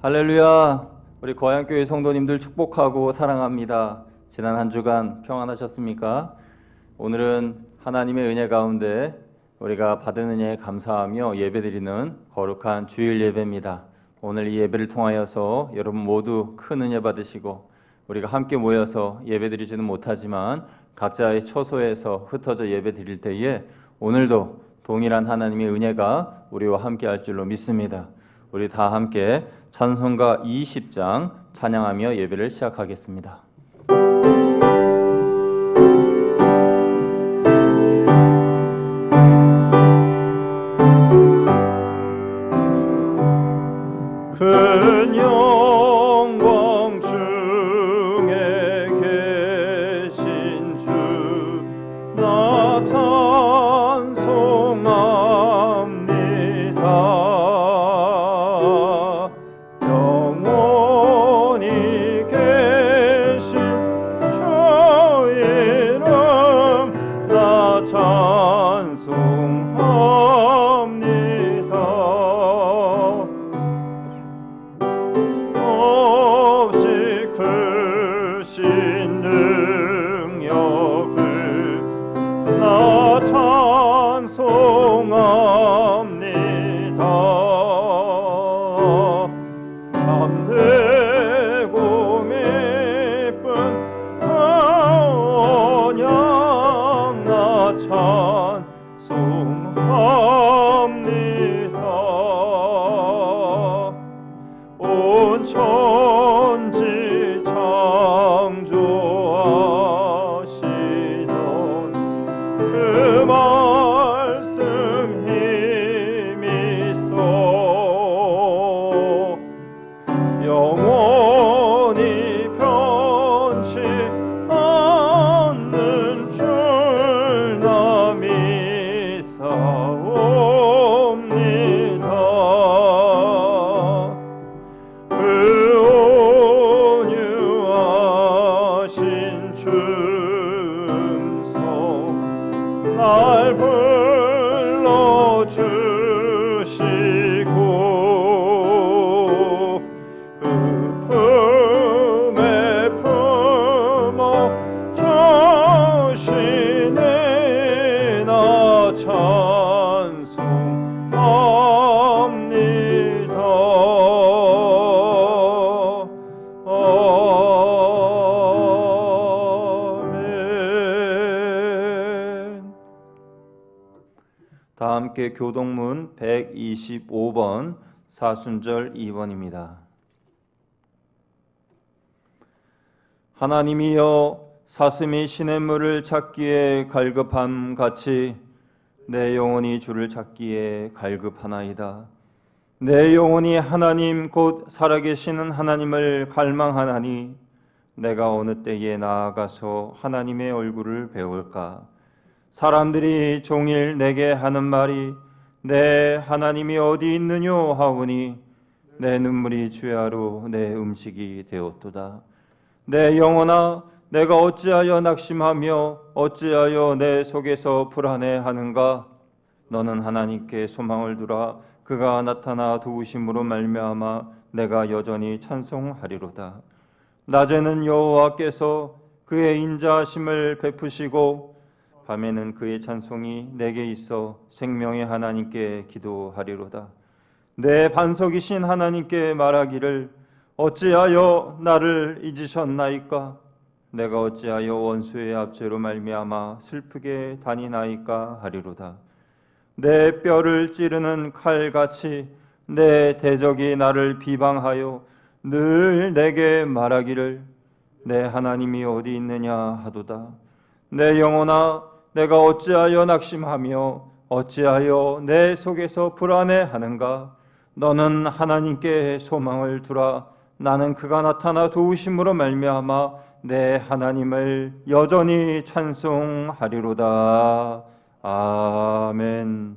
할렐루야. 우리 거양교회 성도님들 축복하고 사랑합니다. 지난 한 주간 평안하셨습니까? 오늘은 하나님의 은혜 가운데 우리가 받은 은혜에 감사하며 예배드리는 거룩한 주일 예배입니다. 오늘 이 예배를 통하여서 여러분 모두 큰 은혜 받으시고, 우리가 함께 모여서 예배드리지는 못하지만 각자의 처소에서 흩어져 예배드릴 때에 오늘도 동일한 하나님의 은혜가 우리와 함께 할 줄로 믿습니다. 우리 다 함께 찬송가 20장 찬양하며 예배를 시작하겠습니다. 큰 영광 중에 계신 주 나 찬송합니다. 영원히 계신 주 이름 나 찬송합니다. 없이 크신 능력을 나 찬송합니다. 참되고 미쁜 언약 나 찬송합니다. 온 천지 창조하시던 그 말씀 힘이 있어 영원히 변치 않는 줄 나 믿사옵니다. 그 온유하신 충성 날 불러주시고 그 품에 품어 주시네 나 찬송합니다. 아멘. 다 함께 교동문 125번 사순절 2번입니다. 하나님이여 사슴이 시냇물을 찾기에 갈급함 같이 내 영혼이 주를 찾기에 갈급하나이다. 내 영혼이 하나님 곧 살아계시는 하나님을 갈망하나니 내가 어느 때에 나아가서 하나님의 얼굴을 배울까? 사람들이 종일 내게 하는 말이 내 하나님이 어디 있느뇨 하오니 내 눈물이 주야로 내 음식이 되었도다. 내 영혼아 내가 어찌하여 낙심하며 어찌하여 내 속에서 불안해하는가? 너는 하나님께 소망을 두라. 그가 나타나 도우심으로 말미암아 내가 여전히 찬송하리로다. 낮에는 여호와께서 그의 인자하심을 베푸시고 밤에는 그의 찬송이 내게 있어 생명의 하나님께 기도하리로다. 내 반석이신 하나님께 말하기를 어찌하여 나를 잊으셨나이까? 내가 어찌하여 원수의 압제로 말미암아 슬프게 다니나이까 하리로다. 내 뼈를 찌르는 칼같이 내 대적이 나를 비방하여 늘 내게 말하기를 내 하나님이 어디 있느냐 하도다. 내 영혼아 내가 어찌하여 낙심하며 어찌하여 내 속에서 불안해하는가? 너는 하나님께 소망을 두라. 나는 그가 나타나 도우심으로 말미암아 내 하나님을 여전히 찬송하리로다. 아멘.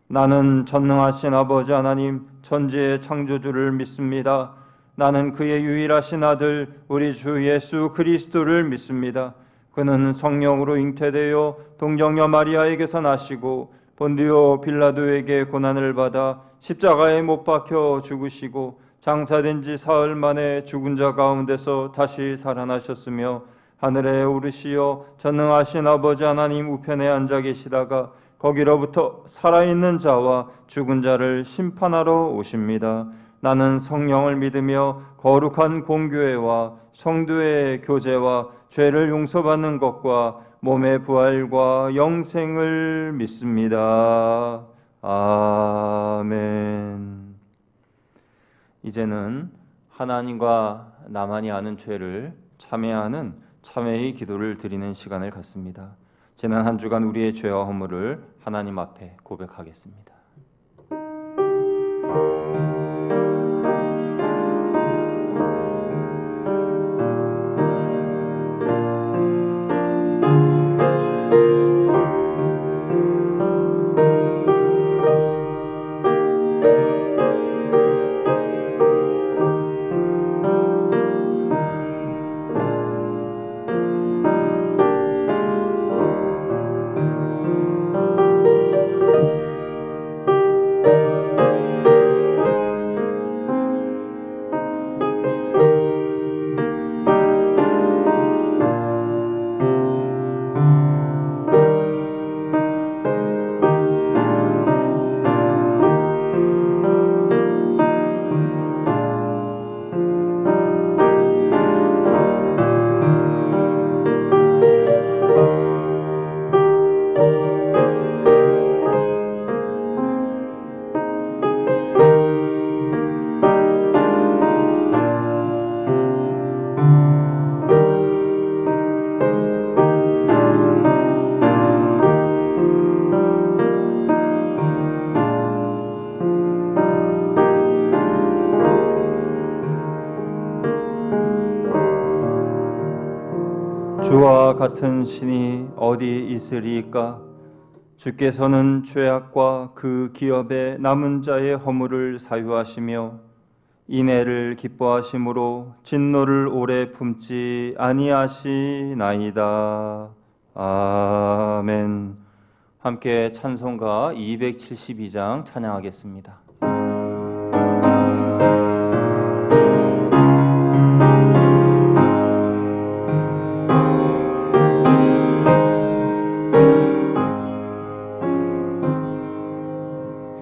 나는 전능하신 아버지 하나님 천지의 창조주를 믿습니다. 나는 그의 유일하신 아들 우리 주 예수 그리스도를 믿습니다. 그는 성령으로 잉태되어 동정녀 마리아에게서 나시고 본디오 빌라도에게 고난을 받아 십자가에 못 박혀 죽으시고 장사된 지 사흘 만에 죽은 자 가운데서 다시 살아나셨으며 하늘에 오르시어 전능하신 아버지 하나님 우편에 앉아 계시다가 거기로부터 살아있는 자와 죽은 자를 심판하러 오십니다. 나는 성령을 믿으며 거룩한 공교회와 성도의 교제와 죄를 용서받는 것과 몸의 부활과 영생을 믿습니다. 아멘. 이제는 하나님과 나만이 아는 죄를 참회하는 참회의 기도를 드리는 시간을 갖습니다. 지난 한 주간 우리의 죄와 허물을 하나님 앞에 고백하겠습니다. 주와 같은 신이 어디 있으리이까? 주께서는 죄악과 그 기업의 남은 자의 허물을 사유하시며 인애를 기뻐하심으로 진노를 오래 품지 아니하시나이다. 아멘. 함께 찬송가 272장 찬양하겠습니다.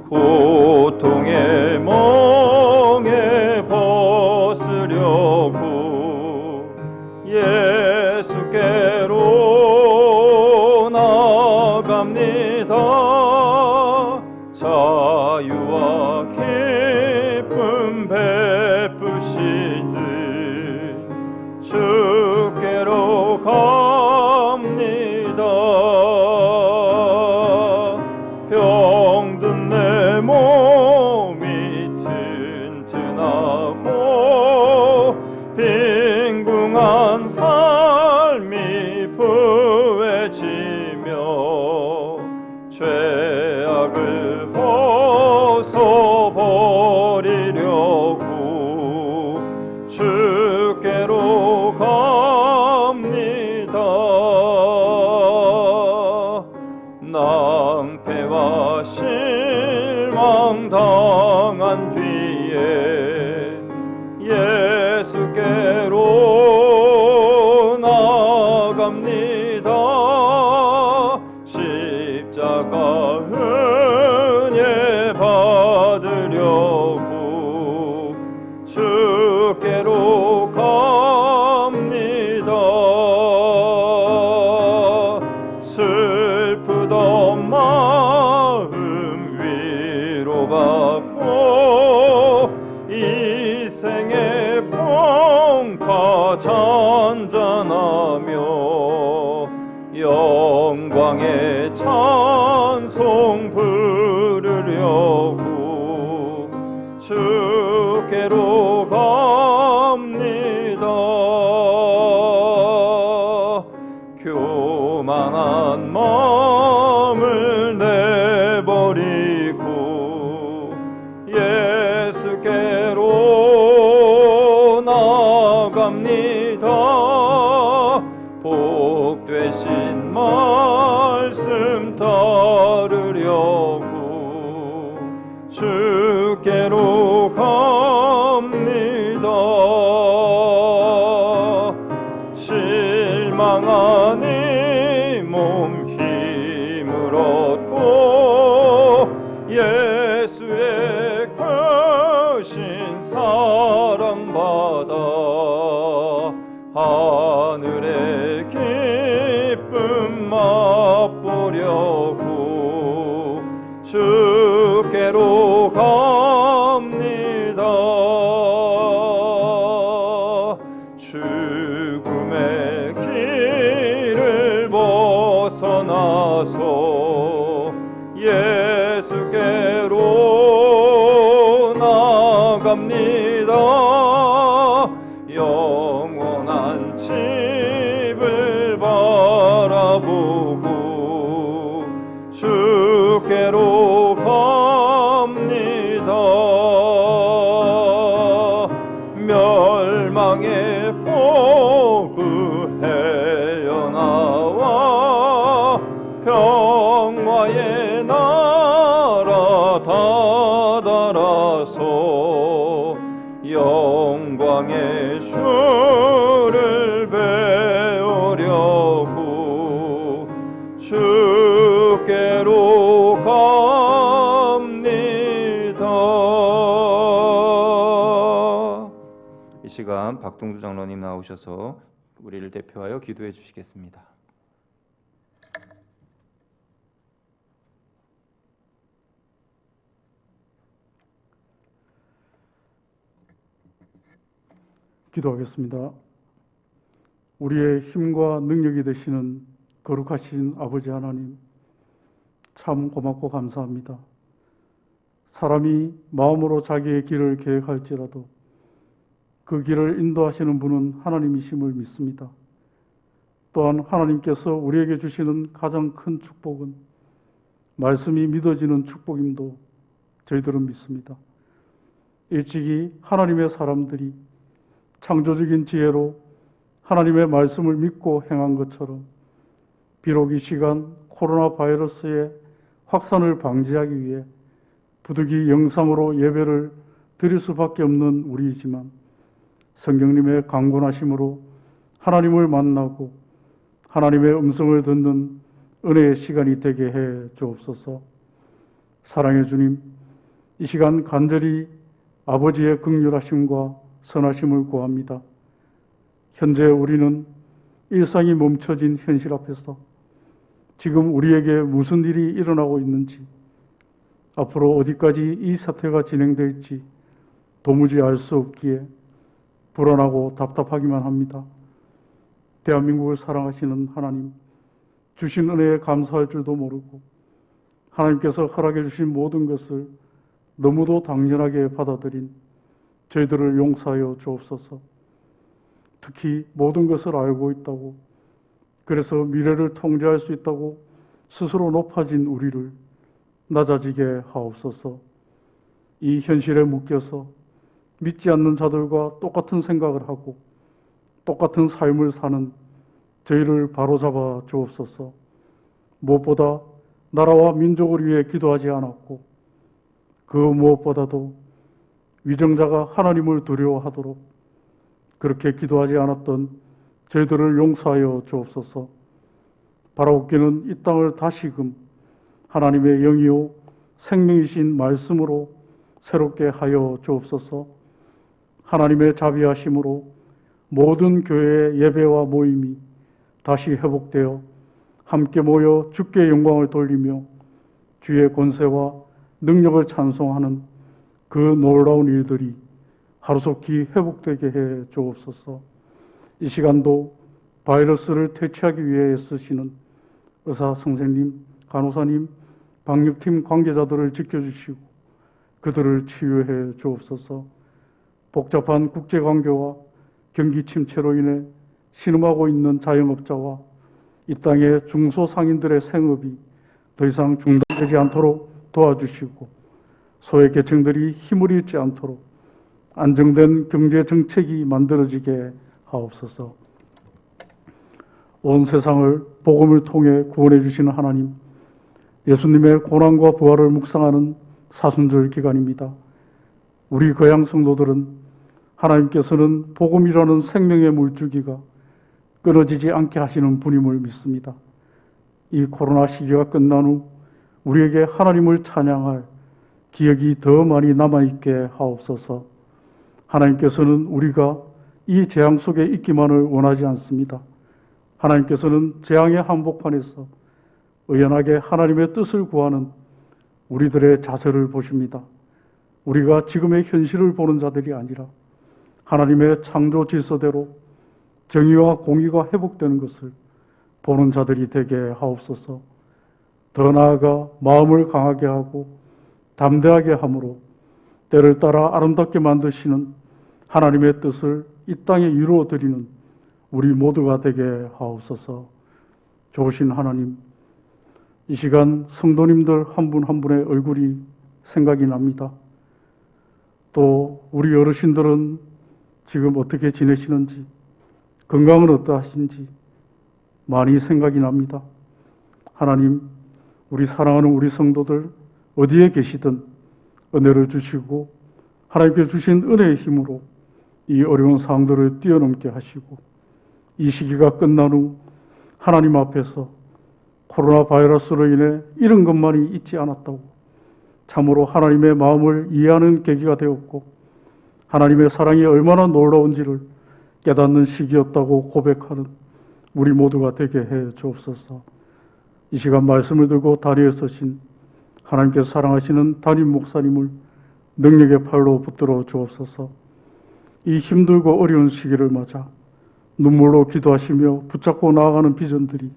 고통의 멍에 벗으려고 예수께로 나갑니다. 자유와 기쁨 베푸시는 주께로 갑니다. 병든 내 몸이 튼튼하고 빈궁한 삶이 부해지며 죄악을 벗어버리려고 주께로 갑니다. 낭패와 실망 당한 뒤에 예수께로 나갑니다. 십자가 은혜 받으려고 주께로 갑니다. 슬프던 마음 위로받고 이 생의 풍파 잔잔하며 영광의 찬송 부르려고 주께로 갑니다. 교만한 마음을 내버리고 예수께로 나갑니다. 복 되신 말씀 따르려고 주께로 갑니다. 나아갑니다. 영원한 집을 바라보고 주께로 갑니다. 멸망의 포구 헤어나와 평화의 나라 다다라서 영광의 주를 배우려고 주께로 갑니다. 이 시간 박동주 장로님 나오셔서 우리를 대표하여 기도해 주시겠습니다. 기도하겠습니다. 우리의 힘과 능력이 되시는 거룩하신 아버지 하나님, 참 고맙고 감사합니다. 사람이 마음으로 자기의 길을 계획할지라도 그 길을 인도하시는 분은 하나님이심을 믿습니다. 또한 하나님께서 우리에게 주시는 가장 큰 축복은 말씀이 믿어지는 축복임도 저희들은 믿습니다. 일찍이 하나님의 사람들이 창조적인 지혜로 하나님의 말씀을 믿고 행한 것처럼 비록 이 시간 코로나 바이러스의 확산을 방지하기 위해 부득이 영상으로 예배를 드릴 수밖에 없는 우리이지만 성령님의 강권하심으로 하나님을 만나고 하나님의 음성을 듣는 은혜의 시간이 되게 해 주옵소서. 사랑의 주님, 이 시간 간절히 아버지의 긍휼하심과 선하심을 구합니다. 현재 우리는 일상이 멈춰진 현실 앞에서 지금 우리에게 무슨 일이 일어나고 있는지, 앞으로 어디까지 이 사태가 진행될지 도무지 알 수 없기에 불안하고 답답하기만 합니다. 대한민국을 사랑하시는 하나님, 주신 은혜에 감사할 줄도 모르고 하나님께서 허락해 주신 모든 것을 너무도 당연하게 받아들인 저희들을 용서하여 주옵소서. 특히 모든 것을 알고 있다고, 그래서 미래를 통제할 수 있다고 스스로 높아진 우리를 낮아지게 하옵소서. 이 현실에 묶여서 믿지 않는 자들과 똑같은 생각을 하고 똑같은 삶을 사는 저희를 바로잡아 주옵소서. 무엇보다 나라와 민족을 위해 기도하지 않았고 그 무엇보다도 위정자가 하나님을 두려워하도록 그렇게 기도하지 않았던 저희들을 용서하여 주옵소서. 바라옵기는 이 땅을 다시금 하나님의 영이요 생명이신 말씀으로 새롭게 하여 주옵소서. 하나님의 자비하심으로 모든 교회의 예배와 모임이 다시 회복되어 함께 모여 주께 영광을 돌리며 주의 권세와 능력을 찬송하는 그 놀라운 일들이 하루속히 회복되게 해 주옵소서. 이 시간도 바이러스를 퇴치하기 위해 애쓰시는 의사 선생님, 간호사님, 방역팀 관계자들을 지켜주시고 그들을 치유해 주옵소서. 복잡한 국제관계와 경기 침체로 인해 신음하고 있는 자영업자와 이 땅의 중소상인들의 생업이 더 이상 중단되지 않도록 도와주시고 소외계층들이 힘을 잃지 않도록 안정된 경제정책이 만들어지게 하옵소서. 온 세상을 복음을 통해 구원해 주시는 하나님, 예수님의 고난과 부활을 묵상하는 사순절 기간입니다. 우리 거양 성도들은 하나님께서는 복음이라는 생명의 물줄기가 끊어지지 않게 하시는 분임을 믿습니다. 이 코로나 시기가 끝난 후 우리에게 하나님을 찬양할 기억이 더 많이 남아있게 하옵소서. 하나님께서는 우리가 이 재앙 속에 있기만을 원하지 않습니다. 하나님께서는 재앙의 한복판에서 의연하게 하나님의 뜻을 구하는 우리들의 자세를 보십니다. 우리가 지금의 현실을 보는 자들이 아니라 하나님의 창조 질서대로 정의와 공의가 회복되는 것을 보는 자들이 되게 하옵소서. 더 나아가 마음을 강하게 하고 담대하게 함으로 때를 따라 아름답게 만드시는 하나님의 뜻을 이 땅에 이루어 드리는 우리 모두가 되게 하옵소서. 좋으신 하나님, 이 시간 성도님들 한 분 한 분의 얼굴이 생각이 납니다. 또 우리 어르신들은 지금 어떻게 지내시는지, 건강은 어떠하신지 많이 생각이 납니다. 하나님, 우리 사랑하는 우리 성도들 어디에 계시든 은혜를 주시고 하나님께 주신 은혜의 힘으로 이 어려운 상황들을 뛰어넘게 하시고 이 시기가 끝난 후 하나님 앞에서 코로나 바이러스로 인해 이런 것만이 있지 않았다고 참으로 하나님의 마음을 이해하는 계기가 되었고 하나님의 사랑이 얼마나 놀라운지를 깨닫는 시기였다고 고백하는 우리 모두가 되게 해 주옵소서. 이 시간 말씀을 들고 다리에 서신 하나님께서 사랑하시는 담임 목사님을 능력의 팔로 붙들어 주옵소서. 이 힘들고 어려운 시기를 맞아 눈물로 기도하시며 붙잡고 나아가는 비전들이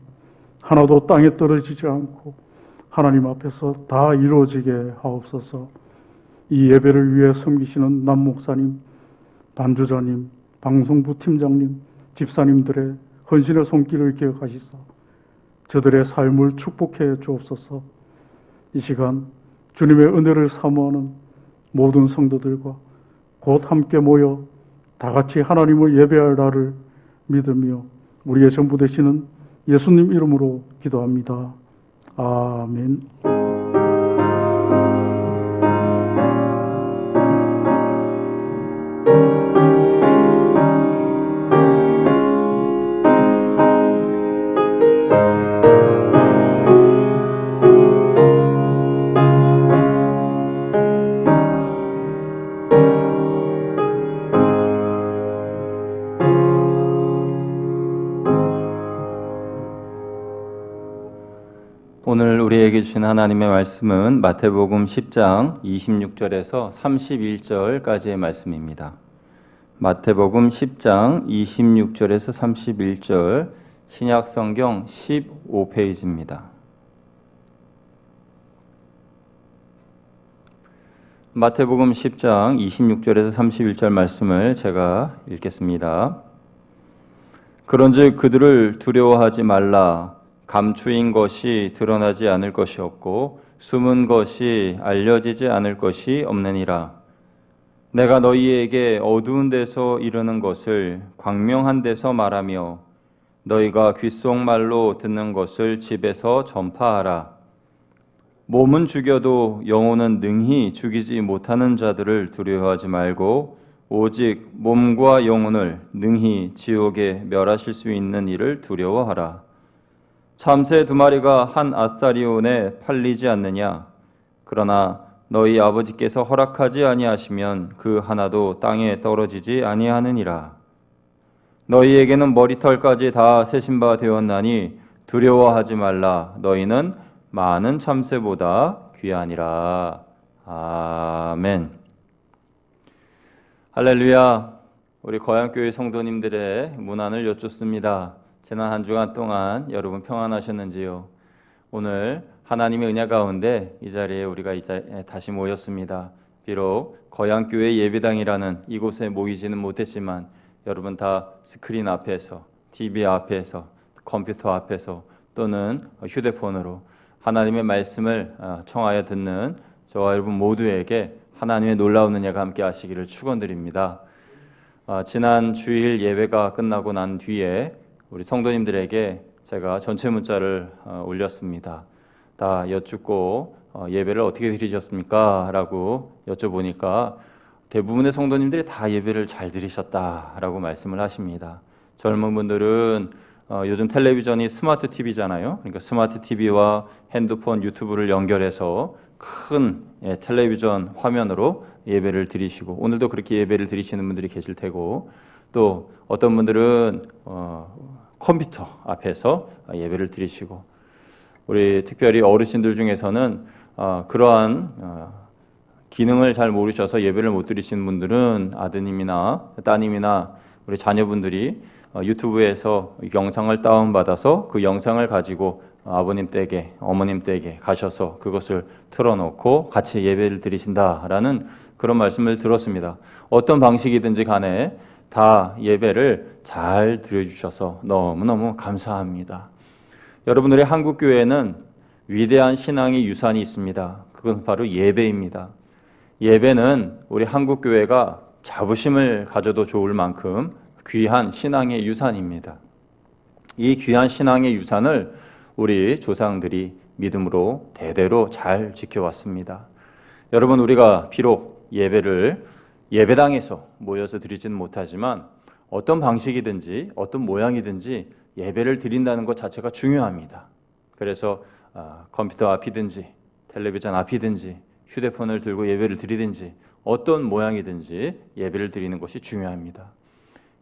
하나도 땅에 떨어지지 않고 하나님 앞에서 다 이루어지게 하옵소서. 이 예배를 위해 섬기시는 남 목사님, 반주자님, 방송부 팀장님, 집사님들의 헌신의 손길을 기억하시사 저들의 삶을 축복해 주옵소서. 이 시간 주님의 은혜를 사모하는 모든 성도들과 곧 함께 모여 다 같이 하나님을 예배할 날을 믿으며 우리의 전부 되시는 예수님 이름으로 기도합니다. 아멘. 오늘 우리에게 주신 하나님의 말씀은 마태복음 10장 26절에서 31절까지의 말씀입니다. 마태복음 10장 26절에서 31절 신약성경 15페이지입니다. 마태복음 10장 26절에서 31절 말씀을 제가 읽겠습니다. 그런즉 그들을 두려워하지 말라. 감추인 것이 드러나지 않을 것이 없고 숨은 것이 알려지지 않을 것이 없느니라. 내가 너희에게 어두운 데서 이르는 것을 광명한 데서 말하며 너희가 귓속말로 듣는 것을 집에서 전파하라. 몸은 죽여도 영혼은 능히 죽이지 못하는 자들을 두려워하지 말고 오직 몸과 영혼을 능히 지옥에 멸하실 수 있는 이를 두려워하라. 참새 2마리가 한 아사리온에 팔리지 않느냐? 그러나 너희 아버지께서 허락하지 아니하시면 그 하나도 땅에 떨어지지 아니하느니라. 너희에게는 머리털까지 다 세신 바 되었나니 두려워하지 말라. 너희는 많은 참새보다 귀하니라. 아멘. 할렐루야. 우리 거양교회 성도님들의 문안을 여쭙습니다. 지난 한 주간 동안 여러분 평안하셨는지요? 오늘 하나님의 은혜 가운데 이 자리에 우리가 다시 모였습니다. 비록 거양교회 예배당이라는 이곳에 모이지는 못했지만 여러분 다 스크린 앞에서, TV 앞에서, 컴퓨터 앞에서 또는 휴대폰으로 하나님의 말씀을 청하여 듣는 저와 여러분 모두에게 하나님의 놀라운 은혜가 함께 하시기를 축원드립니다. 지난 주일 예배가 끝나고 난 뒤에 우리 성도님들에게 제가 전체 문자를 올렸습니다. 다 여쭙고 예배를 어떻게 드리셨습니까? 라고 여쭤보니까 대부분의 성도님들이 다 예배를 잘 드리셨다라고 말씀을 하십니다. 젊은 분들은 요즘 텔레비전이 스마트 TV잖아요. 그러니까 스마트 TV와 핸드폰, 유튜브를 연결해서 큰 텔레비전 화면으로 예배를 드리시고 오늘도 그렇게 예배를 드리시는 분들이 계실 테고 또 어떤 분들은 컴퓨터 앞에서 예배를 드리시고 우리 특별히 어르신들 중에서는 그러한 기능을 잘 모르셔서 예배를 못 드리시는 분들은 아드님이나 따님이나 우리 자녀분들이 유튜브에서 영상을 다운받아서 그 영상을 가지고 아버님 댁에 어머님 댁에 가셔서 그것을 틀어놓고 같이 예배를 드리신다라는 그런 말씀을 들었습니다. 어떤 방식이든지 간에 다 예배를 잘 드려주셔서 너무너무 감사합니다. 여러분들의 한국교회는 위대한 신앙의 유산이 있습니다. 그것은 바로 예배입니다. 예배는 우리 한국교회가 자부심을 가져도 좋을 만큼 귀한 신앙의 유산입니다. 이 귀한 신앙의 유산을 우리 조상들이 믿음으로 대대로 잘 지켜왔습니다. 여러분, 우리가 비록 예배를 예배당에서 모여서 드리지는 못하지만 어떤 방식이든지 어떤 모양이든지 예배를 드린다는 것 자체가 중요합니다. 그래서 컴퓨터 앞이든지 텔레비전 앞이든지 휴대폰을 들고 예배를 드리든지 어떤 모양이든지 예배를 드리는 것이 중요합니다.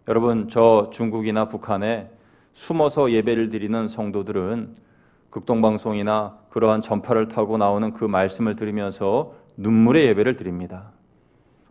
여러분, 저 중국이나 북한에 숨어서 예배를 드리는 성도들은 극동방송이나 그러한 전파를 타고 나오는 그 말씀을 들으면서 눈물의 예배를 드립니다.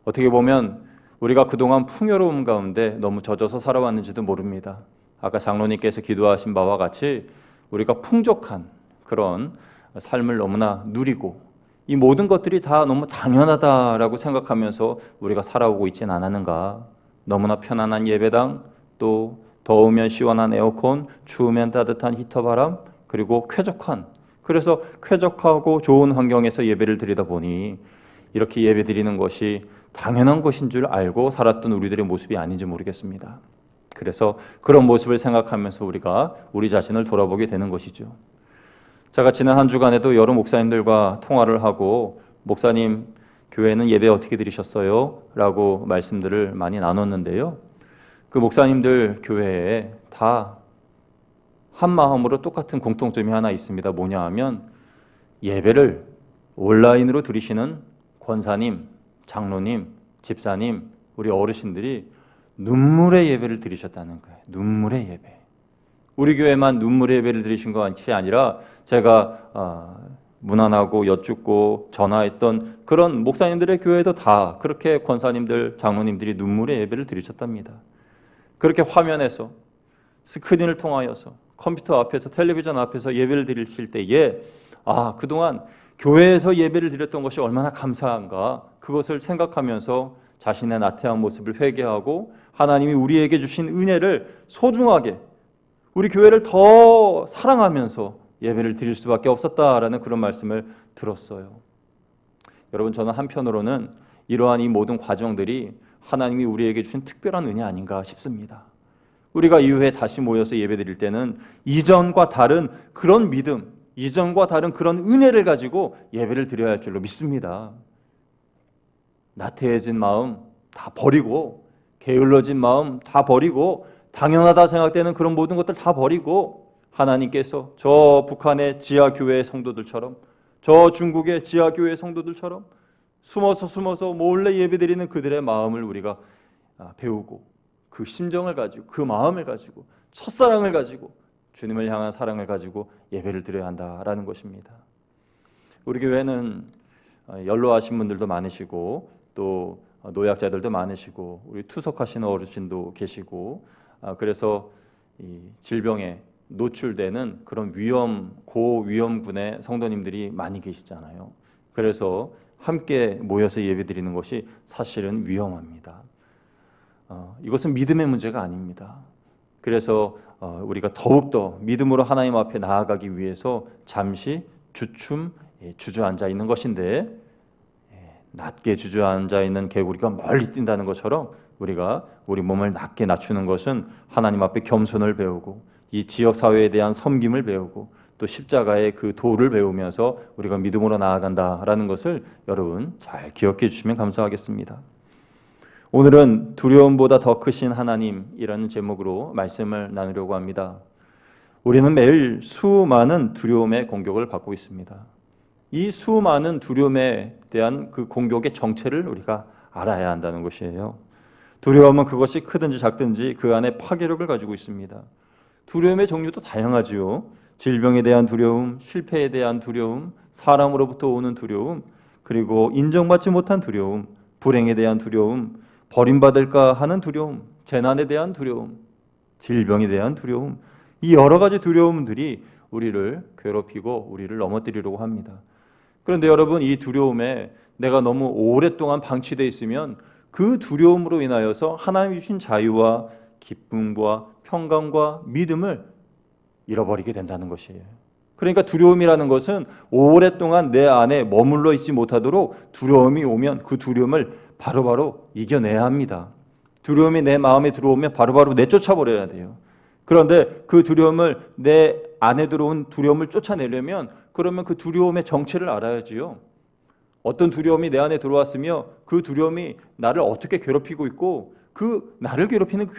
어떻게 보면 우리가 그동안 풍요로움 가운데 너무 젖어서 살아왔는지도 모릅니다. 아까 장로님께서 기도하신 바와 같이 우리가 풍족한 그런 삶을 너무나 누리고 이 모든 것들이 다 너무 당연하다라고 생각하면서 우리가 살아오고 있지는 않았는가. 너무나 편안한 예배당, 또 더우면 시원한 에어컨, 추우면 따뜻한 히터바람, 그리고 그래서 쾌적하고 좋은 환경에서 예배를 드리다 보니 이렇게 예배 드리는 것이 당연한 것인 줄 알고 살았던 우리들의 모습이 아닌지 모르겠습니다. 그래서 그런 모습을 생각하면서 우리가 우리 자신을 돌아보게 되는 것이죠. 제가 지난 한 주간에도 여러 목사님들과 통화를 하고 목사님, 교회는 예배 어떻게 드리셨어요? 라고 말씀들을 많이 나눴는데요. 그 목사님들 교회에 다 한 마음으로 똑같은 공통점이 하나 있습니다. 뭐냐 하면 예배를 온라인으로 드리시는 권사님, 장로님, 집사님, 우리 어르신들이 눈물의 예배를 드리셨다는 거예요. 눈물의 예배. 우리 교회만 눈물의 예배를 드리신 것이 아니라 제가 문안하고 여쭙고 전화했던 그런 목사님들의 교회도 다 그렇게 권사님들, 장로님들이 눈물의 예배를 드리셨답니다. 그렇게 화면에서 스크린을 통하여서 컴퓨터 앞에서 텔레비전 앞에서 예배를 드리실 때에 그동안 교회에서 예배를 드렸던 것이 얼마나 감사한가 그것을 생각하면서 자신의 나태한 모습을 회개하고 하나님이 우리에게 주신 은혜를 소중하게 우리 교회를 더 사랑하면서 예배를 드릴 수밖에 없었다라는 그런 말씀을 들었어요. 여러분, 저는 한편으로는 이러한 이 모든 과정들이 하나님이 우리에게 주신 특별한 은혜 아닌가 싶습니다. 우리가 이후에 다시 모여서 예배드릴 때는 이전과 다른 그런 믿음, 이전과 다른 그런 은혜를 가지고 예배를 드려야 할 줄로 믿습니다. 나태해진 마음 다 버리고 게을러진 마음 다 버리고 당연하다 생각되는 그런 모든 것들 다 버리고 하나님께서 저 북한의 지하교회 성도들처럼 저 중국의 지하교회 성도들처럼 숨어서 몰래 예배드리는 그들의 마음을 우리가 배우고 그 심정을 가지고 그 마음을 가지고 첫사랑을 가지고 주님을 향한 사랑을 가지고 예배를 드려야 한다라는 것입니다. 우리 교회는 연로하신 분들도 많으시고 또 노약자들도 많으시고 우리 투석하시는 어르신도 계시고 그래서 이 질병에 노출되는 그런 고위험군의 성도님들이 많이 계시잖아요. 그래서 함께 모여서 예배드리는 것이 사실은 위험합니다. 이것은 믿음의 문제가 아닙니다. 그래서 우리가 더욱더 믿음으로 하나님 앞에 나아가기 위해서 잠시 주저앉아 있는 것인데 낮게 주저앉아 있는 개구리가 멀리 뛴다는 것처럼 우리가 우리 몸을 낮게 낮추는 것은 하나님 앞에 겸손을 배우고 이 지역사회에 대한 섬김을 배우고 또 십자가의 그 도를 배우면서 우리가 믿음으로 나아간다라는 것을 여러분 잘 기억해 주시면 감사하겠습니다. 오늘은 두려움보다 더 크신 하나님이라는 제목으로 말씀을 나누려고 합니다. 우리는 매일 수많은 두려움의 공격을 받고 있습니다. 이 수많은 두려움에 대한 그 공격의 정체를 우리가 알아야 한다는 것이에요. 두려움은 그것이 크든지 작든지 그 안에 파괴력을 가지고 있습니다. 두려움의 종류도 다양하지요. 질병에 대한 두려움, 실패에 대한 두려움, 사람으로부터 오는 두려움, 그리고 인정받지 못한 두려움, 불행에 대한 두려움, 버림받을까 하는 두려움, 재난에 대한 두려움, 질병에 대한 두려움, 이 여러 가지 두려움들이 우리를 괴롭히고 우리를 넘어뜨리려고 합니다. 그런데 여러분, 이 두려움에 내가 너무 오랫동안 방치되어 있으면 그 두려움으로 인하여서 하나님이 주신 자유와 기쁨과 평강과 믿음을 잃어버리게 된다는 것이에요. 그러니까 두려움이라는 것은 오랫동안 내 안에 머물러 있지 못하도록 두려움이 오면 그 두려움을 바로바로 이겨내야 합니다. 두려움이 내 마음에 들어오면 바로바로 내쫓아버려야 돼요. 그런데 그 두려움을, 내 안에 들어온 두려움을 쫓아내려면 그러면 그 두려움의 정체를 알아야지요. 어떤 두려움이 내 안에 들어왔으며 그 두려움이 나를 어떻게 괴롭히고 있고 그 나를 괴롭히는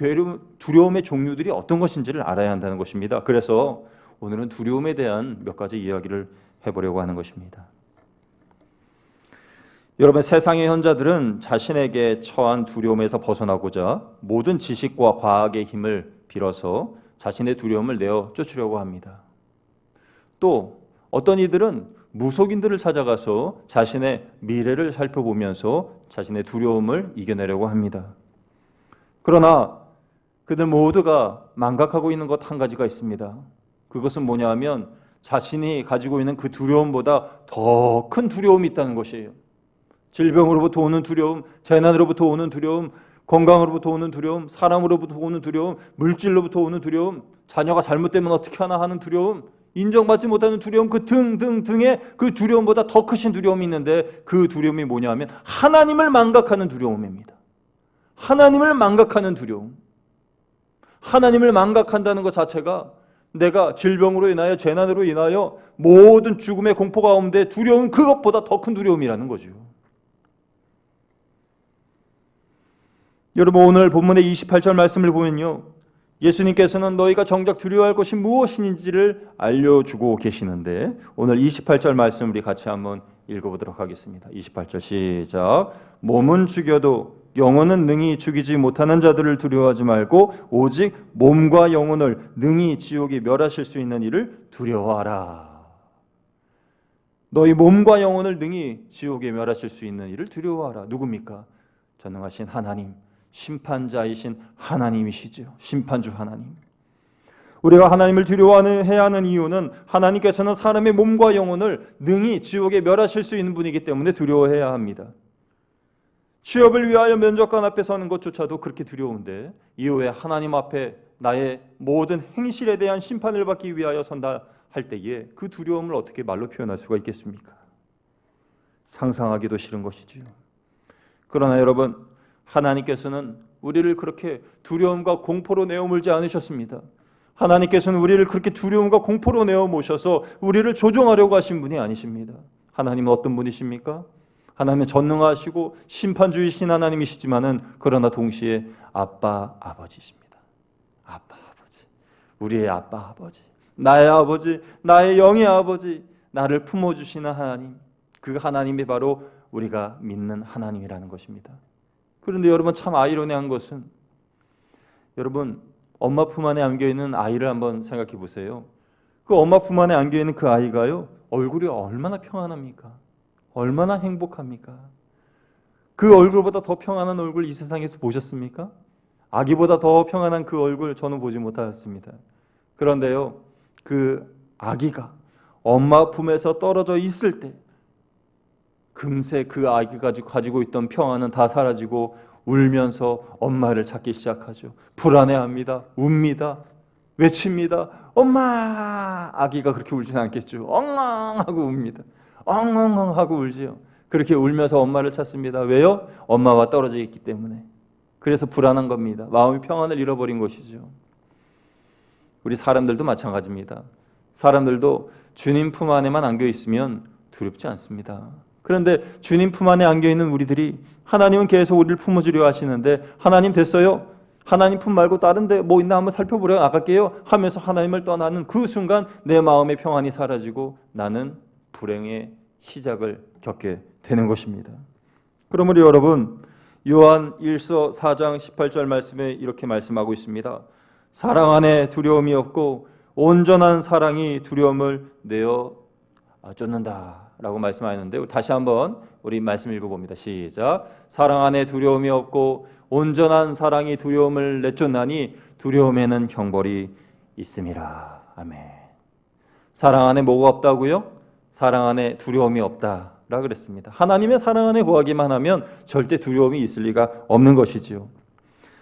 두려움의 종류들이 어떤 것인지를 알아야 한다는 것입니다. 그래서 오늘은 두려움에 대한 몇 가지 이야기를 해보려고 하는 것입니다. 여러분, 세상의 현자들은 자신에게 처한 두려움에서 벗어나고자 모든 지식과 과학의 힘을 빌어서 자신의 두려움을 내어 쫓으려고 합니다. 또 어떤 이들은 무속인들을 찾아가서 자신의 미래를 살펴보면서 자신의 두려움을 이겨내려고 합니다. 그러나 그들 모두가 망각하고 있는 것 한 가지가 있습니다. 그것은 뭐냐 하면 자신이 가지고 있는 그 두려움보다 더 큰 두려움이 있다는 것이에요. 질병으로부터 오는 두려움, 재난으로부터 오는 두려움, 건강으로부터 오는 두려움, 사람으로부터 오는 두려움, 물질로부터 오는 두려움, 자녀가 잘못되면 어떻게 하나 하는 두려움, 인정받지 못하는 두려움, 그 등등등의 그 두려움보다 더 크신 두려움이 있는데 그 두려움이 뭐냐 하면 하나님을 망각하는 두려움입니다. 하나님을 망각하는 두려움. 하나님을 망각한다는 것 자체가 내가 질병으로 인하여 재난으로 인하여 모든 죽음의 공포 가운데 두려운 그것보다 더 큰 두려움이라는 거죠. 여러분, 오늘 본문의 28절 말씀을 보면요, 예수님께서는 너희가 정작 두려워할 것이 무엇인지를 알려주고 계시는데 오늘 28절 말씀 우리 같이 한번 읽어보도록 하겠습니다. 28절 시작. 몸은 죽여도 영혼은 능히 죽이지 못하는 자들을 두려워하지 말고 오직 몸과 영혼을 능히 지옥에 멸하실 수 있는 이를 두려워하라. 너희 몸과 영혼을 능히 지옥에 멸하실 수 있는 이를 두려워하라. 누굽니까? 전능하신 하나님, 심판자이신 하나님이시죠. 심판주 하나님. 우리가 하나님을 두려워해야 하는 이유는 하나님께서는 사람의 몸과 영혼을 능히 지옥에 멸하실 수 있는 분이기 때문에 두려워해야 합니다. 취업을 위하여 면접관 앞에 서는 것조차도 그렇게 두려운데 이후에 하나님 앞에 나의 모든 행실에 대한 심판을 받기 위하여 선다 할 때에 그 두려움을 어떻게 말로 표현할 수가 있겠습니까? 상상하기도 싫은 것이지요. 그러나 여러분, 하나님께서는 우리를 그렇게 두려움과 공포로 내어물지 않으셨습니다. 하나님께서는 우리를 그렇게 두려움과 공포로 내어모셔서 우리를 조종하려고 하신 분이 아니십니다. 하나님은 어떤 분이십니까? 하나님은 전능하시고 심판주이신 하나님이시지만은 그러나 동시에 아빠 아버지십니다. 아빠 아버지, 우리의 아빠 아버지, 나의 아버지, 나의 영의 아버지, 나를 품어주시는 하나님, 그 하나님이 바로 우리가 믿는 하나님이라는 것입니다. 그런데 여러분, 참 아이러니한 것은 여러분, 엄마 품 안에 안겨있는 아이를 한번 생각해 보세요. 그 엄마 품 안에 안겨있는 그 아이가요, 얼굴이 얼마나 평안합니까? 얼마나 행복합니까? 그 얼굴보다 더 평안한 얼굴 이 세상에서 보셨습니까? 아기보다 더 평안한 그 얼굴 저는 보지 못하였습니다. 그런데요, 그 아기가 엄마 품에서 떨어져 있을 때 금세 그 아기가 가지고 있던 평안은 다 사라지고 울면서 엄마를 찾기 시작하죠. 불안해합니다. 웁니다. 외칩니다. 엄마! 아기가 그렇게 울지는 않겠죠. 엉엉하고 웁니다. 엉엉하고 울지요. 그렇게 울면서 엄마를 찾습니다. 왜요? 엄마와 떨어져 있기 때문에. 그래서 불안한 겁니다. 마음의 평안을 잃어버린 것이죠. 우리 사람들도 마찬가지입니다. 사람들도 주님 품 안에만 안겨 있으면 두렵지 않습니다. 그런데 주님 품 안에 안겨 있는 우리들이 하나님은 계속 우리를 품어주려 하시는데 하나님 됐어요? 하나님 품 말고 다른 데 뭐 있나 한번 살펴보려 나갈게요 하면서 하나님을 떠나는 그 순간 내 마음의 평안이 사라지고 나는 불행의 시작을 겪게 되는 것입니다. 그러므로 여러분, 요한 1서 4장 18절 말씀에 이렇게 말씀하고 있습니다. 사랑 안에 두려움이 없고 온전한 사랑이 두려움을 내어 쫓는다 라고 말씀하였는데 다시 한번 우리 말씀 읽어봅니다. 시작. 사랑 안에 두려움이 없고 온전한 사랑이 두려움을 내쫓나니 두려움에는 형벌이 있음이라. 아멘. 사랑 안에 뭐가 없다고요? 사랑 안에 두려움이 없다. 라 그랬습니다. 하나님의 사랑 안에 거하기만 하면 절대 두려움이 있을 리가 없는 것이지요.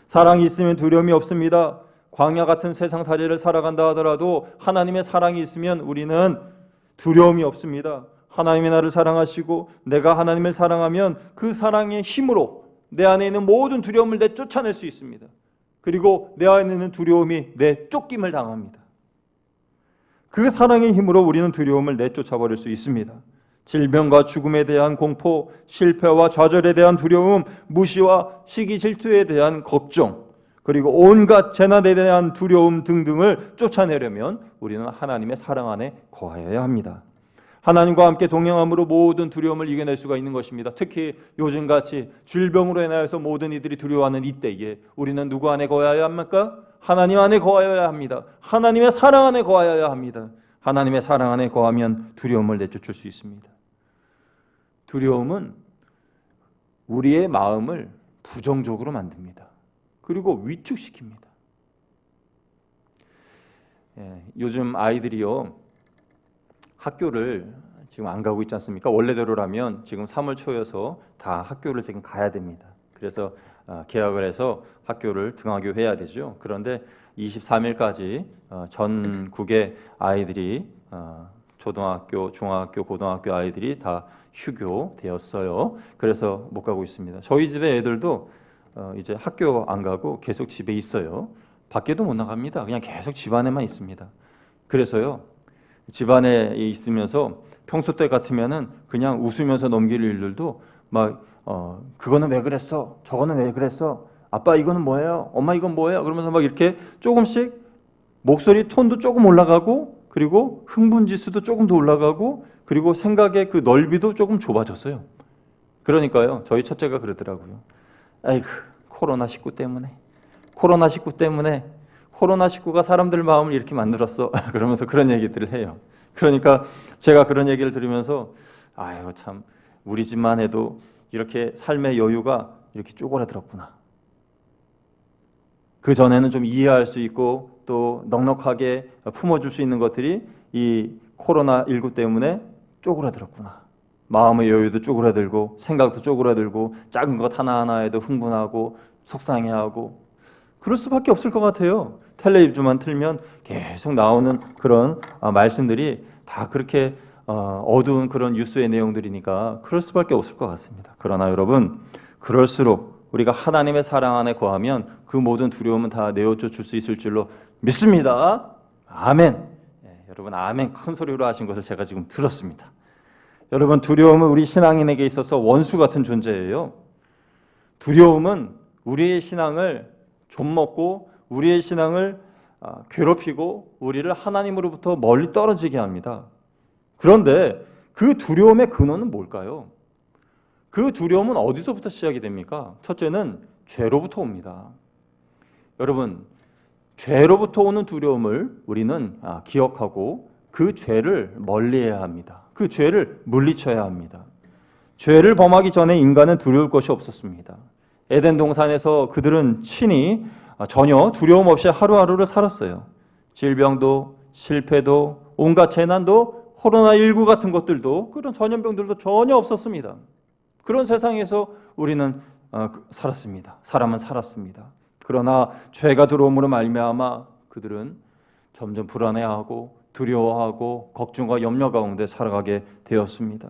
사랑이 있으면 두려움이 없습니다. 광야 같은 세상 살이를 살아간다 하더라도 하나님의 사랑이 있으면 우리는 두려움이 없습니다. 하나님이 나를 사랑하시고 내가 하나님을 사랑하면 그 사랑의 힘으로 내 안에 있는 모든 두려움을 내쫓아낼 수 있습니다. 그리고 내 안에 있는 두려움이 내쫓김을 당합니다. 그 사랑의 힘으로 우리는 두려움을 내쫓아버릴 수 있습니다. 질병과 죽음에 대한 공포, 실패와 좌절에 대한 두려움, 무시와 시기 질투에 대한 걱정, 그리고 온갖 재난에 대한 두려움 등등을 쫓아내려면 우리는 하나님의 사랑 안에 거하여야 합니다. 하나님과 함께 동행함으로 모든 두려움을 이겨낼 수가 있는 것입니다. 특히 요즘같이 질병으로 인하여서 모든 이들이 두려워하는 이때에 우리는 누구 안에 거하여야 합니까? 하나님 안에 거하여야 합니다. 하나님의 사랑 안에 거하여야 합니다. 하나님의 사랑 안에 거하면 두려움을 내쫓을 수 있습니다. 두려움은 우리의 마음을 부정적으로 만듭니다. 그리고 위축시킵니다. 요즘 아이들이요, 학교를 지금 안 가고 있지 않습니까? 원래대로라면 지금 3월 초여서 다 학교를 지금 가야 됩니다. 그래서 계약을 해서 학교를 등하교해야 되죠. 그런데 23일까지 전국의 아이들이 초등학교, 중학교, 고등학교 아이들이 다 휴교되었어요. 그래서 못 가고 있습니다. 저희 집에 애들도 이제 학교 안 가고 계속 집에 있어요. 밖에도 못 나갑니다. 그냥 계속 집 안에만 있습니다. 그래서요, 집 안에 있으면서 평소 때 같으면은 그냥 웃으면서 넘길 일들도 막 그거는 왜 그랬어? 저거는 왜 그랬어? 아빠 이거는 뭐예요? 엄마 이건 뭐예요? 그러면서 막 이렇게 조금씩 목소리 톤도 조금 올라가고, 그리고 흥분 지수도 조금 더 올라가고, 그리고 생각의 그 넓이도 조금 좁아졌어요. 그러니까요, 저희 첫째가 그러더라고요. 아이고, 코로나19 때문에 코로나19가 사람들 마음을 이렇게 만들었어. 그러면서 그런 얘기들을 해요. 그러니까 제가 그런 얘기를 들으면서 아유, 참 우리 집만 해도 이렇게 삶의 여유가 이렇게 쪼그라들었구나. 그 전에는 좀 이해할 수 있고 또 넉넉하게 품어줄 수 있는 것들이 이 코로나19 때문에 쪼그라들었구나. 마음의 여유도 쪼그라들고 생각도 쪼그라들고 작은 것 하나하나에도 흥분하고 속상해하고 그럴 수밖에 없을 것 같아요. 텔레비전만 틀면 계속 나오는 그런 말씀들이 다 그렇게 어두운 그런 뉴스의 내용들이니까 그럴 수밖에 없을 것 같습니다. 그러나 여러분, 그럴수록 우리가 하나님의 사랑 안에 거하면 그 모든 두려움은 다 내어쫓을 수 있을 줄로 믿습니다. 아멘. 여러분, 아멘 큰 소리로 하신 것을 제가 지금 들었습니다. 여러분, 두려움은 우리 신앙인에게 있어서 원수 같은 존재예요. 두려움은 우리의 신앙을 좀먹고 우리의 신앙을 괴롭히고 우리를 하나님으로부터 멀리 떨어지게 합니다. 그런데 그 두려움의 근원은 뭘까요? 그 두려움은 어디서부터 시작이 됩니까? 첫째는 죄로부터 옵니다. 여러분, 죄로부터 오는 두려움을 우리는 기억하고 그 죄를 멀리해야 합니다. 그 죄를 물리쳐야 합니다. 죄를 범하기 전에 인간은 두려울 것이 없었습니다. 에덴 동산에서 그들은 친히 전혀 두려움 없이 하루하루를 살았어요. 질병도 실패도 온갖 재난도 코로나19 같은 것들도 그런 전염병들도 전혀 없었습니다. 그런 세상에서 우리는 살았습니다. 사람은 살았습니다. 그러나 죄가 들어옴으로 말미암아 그들은 점점 불안해하고 두려워하고 걱정과 염려 가운데 살아가게 되었습니다.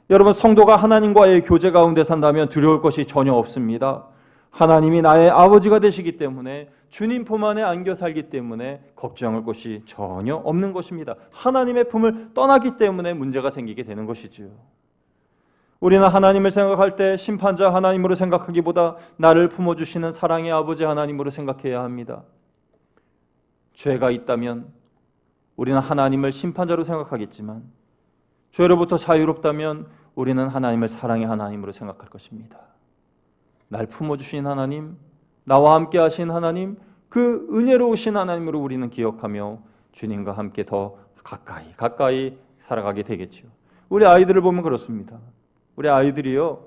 여러분, 성도가 하나님과의 교제 가운데 산다면 두려울 것이 전혀 없습니다. 하나님이 나의 아버지가 되시기 때문에 주님 품 안에 안겨 살기 때문에 걱정할 것이 전혀 없는 것입니다. 하나님의 품을 떠나기 때문에 문제가 생기게 되는 것이지요. 우리는 하나님을 생각할 때 심판자 하나님으로 생각하기보다 나를 품어주시는 사랑의 아버지 하나님으로 생각해야 합니다. 죄가 있다면 우리는 하나님을 심판자로 생각하겠지만 죄로부터 자유롭다면 우리는 하나님을 사랑의 하나님으로 생각할 것입니다. 날 품어주신 하나님, 나와 함께 하신 하나님, 그 은혜로우신 하나님으로 우리는 기억하며 주님과 함께 더 가까이 살아가게 되겠지요. 우리 아이들을 보면 그렇습니다. 우리 아이들이요,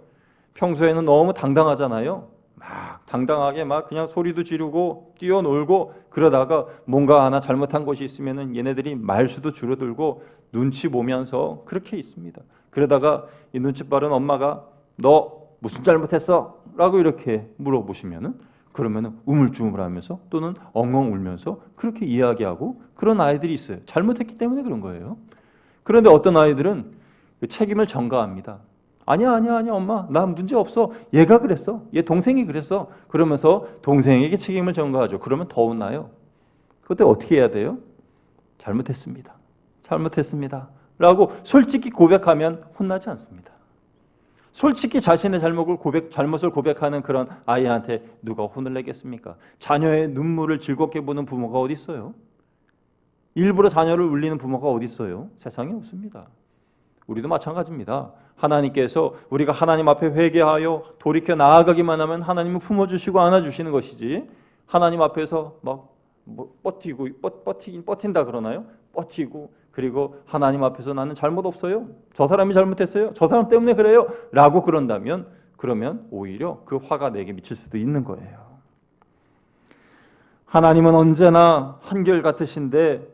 평소에는 너무 당당하잖아요. 막 당당하게 막 그냥 소리도 지르고 뛰어놀고 그러다가 뭔가 하나 잘못한 것이 있으면은 얘네들이 말수도 줄어들고 눈치 보면서 그렇게 있습니다. 그러다가 이 눈치 빠른 엄마가 너 무슨 잘못했어? 라고 이렇게 물어보시면은 그러면은 우물쭈물하면서 또는 엉엉 울면서 그렇게 이야기하고 그런 아이들이 있어요. 잘못했기 때문에 그런 거예요. 그런데 어떤 아이들은 그 책임을 전가합니다. 아니야 엄마 나 문제 없어. 얘가 그랬어. 얘 동생이 그랬어. 그러면서 동생에게 책임을 전가하죠. 그러면 더 혼나요. 그때 어떻게 해야 돼요? 잘못했습니다 라고 솔직히 고백하면 혼나지 않습니다. 솔직히 자신의 잘못을 고백하는 그런 아이한테 누가 혼을 내겠습니까? 자녀의 눈물을 즐겁게 보는 부모가 어디 있어요? 일부러 자녀를 울리는 부모가 어디 있어요? 세상에 없습니다. 우리도 마찬가지입니다. 하나님께서 우리가 하나님 앞에 회개하여 돌이켜 나아가기만 하면 하나님은 품어주시고 안아주시는 것이지, 하나님 앞에서 막 버틴다 그러나요? 버티고 그리고 하나님 앞에서 나는 잘못 없어요. 저 사람이 잘못했어요. 저 사람 때문에 그래요. 라고 그런다면 그러면 오히려 그 화가 내게 미칠 수도 있는 거예요. 하나님은 언제나 한결같으신데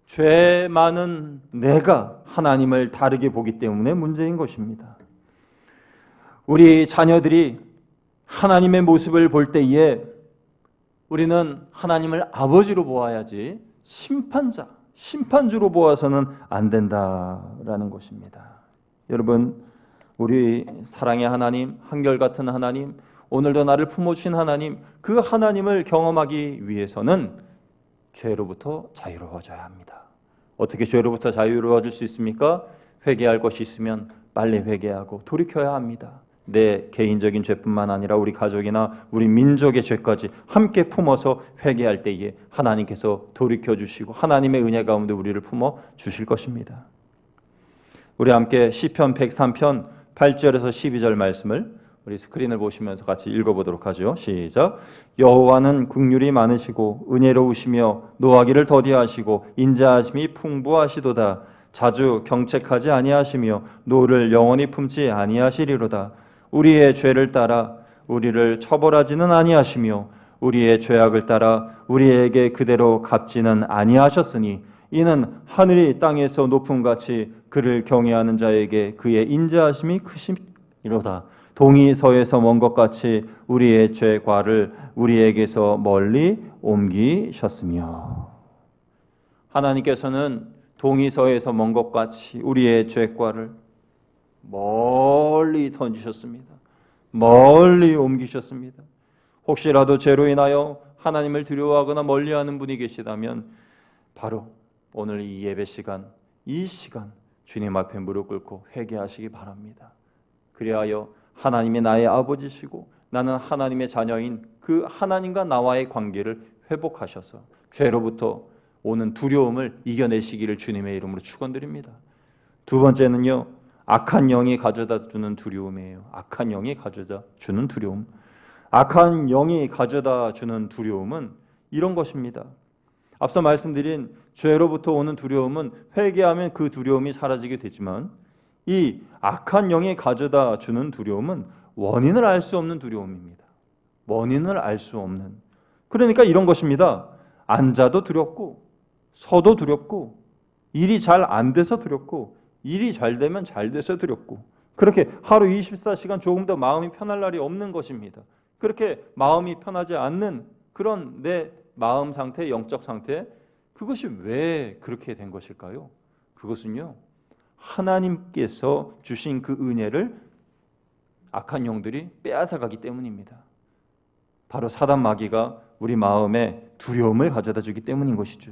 죄 많은 내가 하나님을 다르게 보기 때문에 문제인 것입니다. 우리 자녀들이 하나님의 모습을 볼 때에 우리는 하나님을 아버지로 보아야지 심판주로 보아서는 안 된다라는 것입니다. 여러분, 우리 사랑의 하나님, 한결같은 하나님, 오늘도 나를 품어주신 하나님, 그 하나님을 경험하기 위해서는 죄로부터 자유로워져야 합니다. 어떻게 죄로부터 자유로워질 수 있습니까? 회개할 것이 있으면 빨리 회개하고 돌이켜야 합니다. 내 개인적인 죄뿐만 아니라 우리 가족이나 우리 민족의 죄까지 함께 품어서 회개할 때에 하나님께서 돌이켜주시고 하나님의 은혜 가운데 우리를 품어 주실 것입니다. 우리 함께 시편 103편 8절에서 12절 말씀을 우리 스크린을 보시면서 같이 읽어보도록 하죠. 시작. 여호와는 긍휼이 많으시고 은혜로우시며 노하기를 더디하시고 인자하심이 풍부하시도다. 자주 경책하지 아니하시며 노를 영원히 품지 아니하시리로다. 우리의 죄를 따라 우리를 처벌하지는 아니하시며 우리의 죄악을 따라 우리에게 그대로 갚지는 아니하셨으니 이는 하늘이 땅에서 높음같이 그를 경외하는 자에게 그의 인자하심이 크심이로다. 동이 서에서 먼 것 같이 우리의 죄과를 우리에게서 멀리 옮기셨으며. 하나님께서는 동이 서에서 먼 것 같이 우리의 죄과를 멀리 던지셨습니다. 멀리 옮기셨습니다. 혹시라도 죄로 인하여 하나님을 두려워하거나 멀리하는 분이 계시다면 바로 오늘 이 예배 시간, 이 시간 주님 앞에 무릎 꿇고 회개하시기 바랍니다. 그리하여 하나님이 나의 아버지시고 나는 하나님의 자녀인 그 하나님과 나와의 관계를 회복하셔서 죄로부터 오는 두려움을 이겨내시기를 주님의 이름으로 축원드립니다. 두 번째는요, 악한 영이 가져다 주는 두려움이에요. 악한 영이 가져다 주는 두려움. 악한 영이 가져다 주는 두려움은 이런 것입니다. 앞서 말씀드린 죄로부터 오는 두려움은 회개하면 그 두려움이 사라지게 되지만 이 악한 영이 가져다 주는 두려움은 원인을 알 수 없는 두려움입니다. 원인을 알 수 없는. 그러니까 이런 것입니다. 앉아도 두렵고 서도 두렵고 일이 잘 안 돼서 두렵고 일이 잘 되면 잘 돼서 두렵고 그렇게 하루 24시간 조금 더 마음이 편할 날이 없는 것입니다. 그렇게 마음이 편하지 않는 그런 내 마음 상태, 영적 상태, 그것이 왜 그렇게 된 것일까요? 그것은요, 하나님께서 주신 그 은혜를 악한 영들이 빼앗아가기 때문입니다. 바로 사단 마귀가 우리 마음에 두려움을 가져다 주기 때문인 것이죠.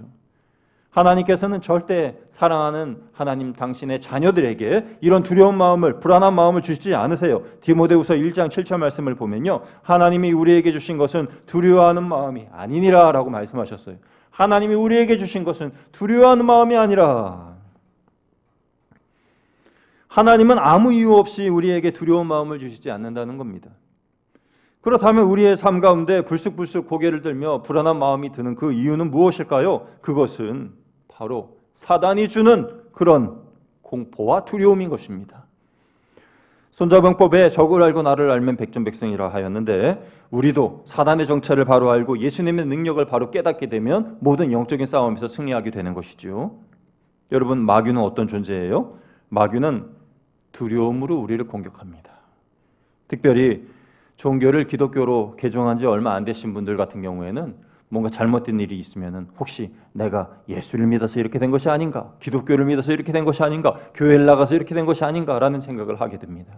하나님께서는 절대 사랑하는 하나님 당신의 자녀들에게 이런 두려운 마음을, 불안한 마음을 주시지 않으세요. 디모데후서 1장 7절 말씀을 보면요, 하나님이 우리에게 주신 것은 두려워하는 마음이 아니니라 라고 말씀하셨어요. 하나님이 우리에게 주신 것은 두려워하는 마음이 아니라, 하나님은 아무 이유 없이 우리에게 두려운 마음을 주시지 않는다는 겁니다. 그렇다면 우리의 삶 가운데 불쑥불쑥 고개를 들며 불안한 마음이 드는 그 이유는 무엇일까요? 그것은 바로 사단이 주는 그런 공포와 두려움인 것입니다. 손자병법에 적을 알고 나를 알면 백전백승이라 하였는데, 우리도 사단의 정체를 바로 알고 예수님의 능력을 바로 깨닫게 되면 모든 영적인 싸움에서 승리하게 되는 것이죠. 여러분, 마귀는 어떤 존재예요? 마귀는 두려움으로 우리를 공격합니다. 특별히 종교를 기독교로 개종한 지 얼마 안 되신 분들 같은 경우에는 뭔가 잘못된 일이 있으면은 혹시 내가 예수를 믿어서 이렇게 된 것이 아닌가, 기독교를 믿어서 이렇게 된 것이 아닌가, 교회를 나가서 이렇게 된 것이 아닌가라는 생각을 하게 됩니다.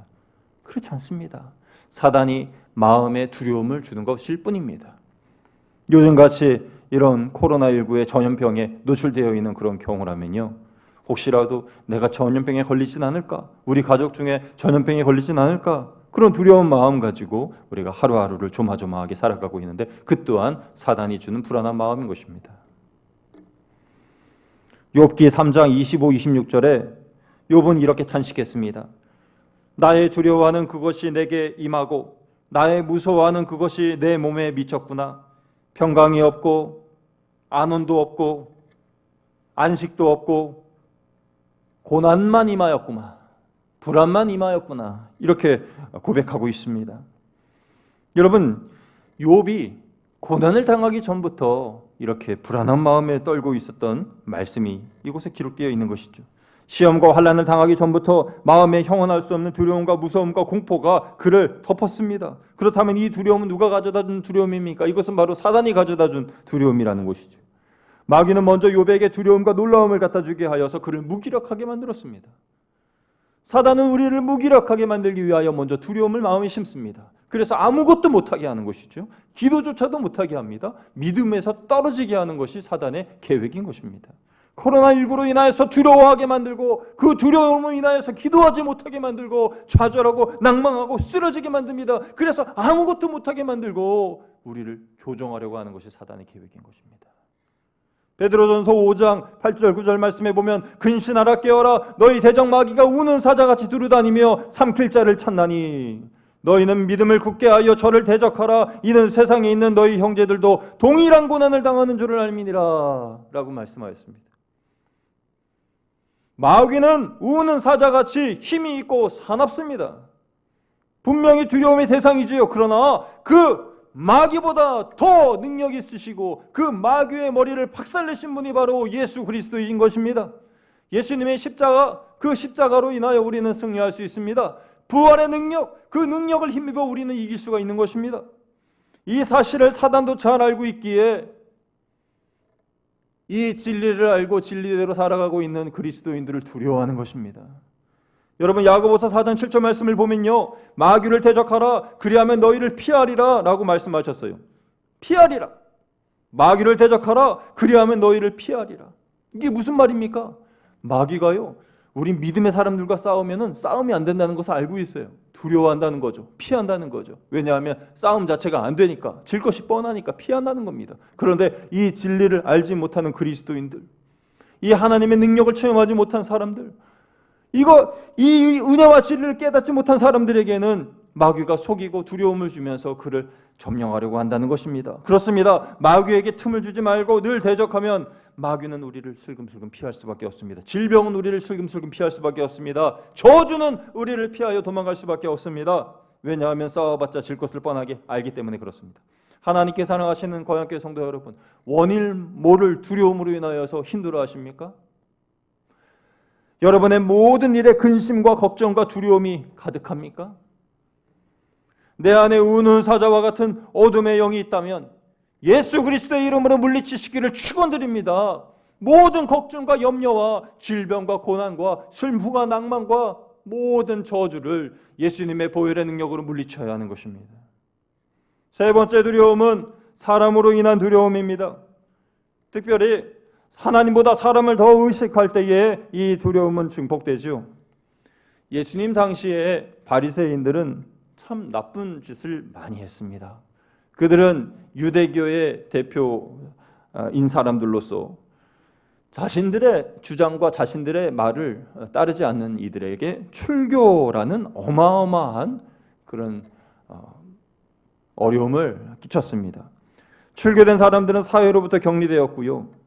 그렇지 않습니다. 사단이 마음에 두려움을 주는 것일 뿐입니다. 요즘같이 이런 코로나19의 전염병에 노출되어 있는 그런 경우라면요, 혹시라도 내가 전염병에 걸리진 않을까, 우리 가족 중에 전염병에 걸리진 않을까, 그런 두려운 마음 가지고 우리가 하루하루를 조마조마하게 살아가고 있는데, 그 또한 사단이 주는 불안한 마음인 것입니다. 욥기 3장 25, 26절에 욥은 이렇게 탄식했습니다. 나의 두려워하는 그것이 내게 임하고 나의 무서워하는 그것이 내 몸에 미쳤구나. 평강이 없고 안온도 없고 안식도 없고 고난만 임하였구나, 불안만 임하였구나, 이렇게 고백하고 있습니다. 여러분, 욥이 고난을 당하기 전부터 이렇게 불안한 마음에 떨고 있었던 말씀이 이곳에 기록되어 있는 것이죠. 시험과 환난을 당하기 전부터 마음에 형언할 수 없는 두려움과 무서움과 공포가 그를 덮었습니다. 그렇다면 이 두려움은 누가 가져다 준 두려움입니까? 이것은 바로 사단이 가져다 준 두려움이라는 것이죠. 마귀는 먼저 욥에게 두려움과 놀라움을 갖다 주게 하여서 그를 무기력하게 만들었습니다. 사단은 우리를 무기력하게 만들기 위하여 먼저 두려움을 마음에 심습니다. 그래서 아무것도 못하게 하는 것이죠. 기도조차도 못하게 합니다. 믿음에서 떨어지게 하는 것이 사단의 계획인 것입니다. 코로나19로 인하여서 두려워하게 만들고, 그 두려움으로 인하여서 기도하지 못하게 만들고, 좌절하고 낭망하고 쓰러지게 만듭니다. 그래서 아무것도 못하게 만들고 우리를 조종하려고 하는 것이 사단의 계획인 것입니다. 베드로전서 5장 8절 9절 말씀에 보면, 근신하라 깨어라, 너희 대적 마귀가 우는 사자같이 두루다니며 삼킬 자를 찾나니 너희는 믿음을 굳게 하여 저를 대적하라. 이는 세상에 있는 너희 형제들도 동일한 고난을 당하는 줄을 알미니라 라고 말씀하였습니다. 마귀는 우는 사자같이 힘이 있고 사납습니다. 분명히 두려움의 대상이지요. 그러나 그 마귀보다 더 능력이 있으시고 그 마귀의 머리를 박살내신 분이 바로 예수 그리스도인 것입니다. 예수님의 십자가, 그 십자가로 인하여 우리는 승리할 수 있습니다. 부활의 능력, 그 능력을 힘입어 우리는 이길 수가 있는 것입니다. 이 사실을 사단도 잘 알고 있기에 이 진리를 알고 진리대로 살아가고 있는 그리스도인들을 두려워하는 것입니다. 여러분, 야고보서 4장 7절 말씀을 보면요, 마귀를 대적하라, 그리하면 너희를 피하리라 라고 말씀하셨어요. 피하리라, 마귀를 대적하라, 그리하면 너희를 피하리라. 이게 무슨 말입니까? 마귀가요, 우리 믿음의 사람들과 싸우면은 싸움이 안 된다는 것을 알고 있어요. 두려워한다는 거죠. 피한다는 거죠. 왜냐하면 싸움 자체가 안 되니까, 질 것이 뻔하니까 피한다는 겁니다. 그런데 이 진리를 알지 못하는 그리스도인들, 이 하나님의 능력을 체험하지 못한 사람들, 이 은혜와 진리를 깨닫지 못한 사람들에게는 마귀가 속이고 두려움을 주면서 그를 점령하려고 한다는 것입니다. 그렇습니다. 마귀에게 틈을 주지 말고 늘 대적하면 마귀는 우리를 슬금슬금 피할 수밖에 없습니다. 질병은 우리를 슬금슬금 피할 수밖에 없습니다. 저주는 우리를 피하여 도망갈 수밖에 없습니다. 왜냐하면 싸워봤자 질 것을 뻔하게 알기 때문에 그렇습니다. 하나님께 사랑하시는 거향교회 성도 여러분, 원일 모를 두려움으로 인하여서 힘들어하십니까? 여러분의 모든 일에 근심과 걱정과 두려움이 가득합니까? 내 안에 우는 사자와 같은 어둠의 영이 있다면 예수 그리스도의 이름으로 물리치시기를 축원드립니다. 모든 걱정과 염려와 질병과 고난과 슬픔과 낭만과 모든 저주를 예수님의 보혈의 능력으로 물리쳐야 하는 것입니다. 세 번째 두려움은 사람으로 인한 두려움입니다. 특별히 하나님보다 사람을 더 의식할 때에 이 두려움은 증폭되죠. 예수님 당시에 바리새인들은 참 나쁜 짓을 많이 했습니다. 그들은 유대교의 대표인 사람들로서 자신들의 주장과 자신들의 말을 따르지 않는 이들에게 출교라는 어마어마한 그런 어려움을 끼쳤습니다. 출교된 사람들은 사회로부터 격리되었고요.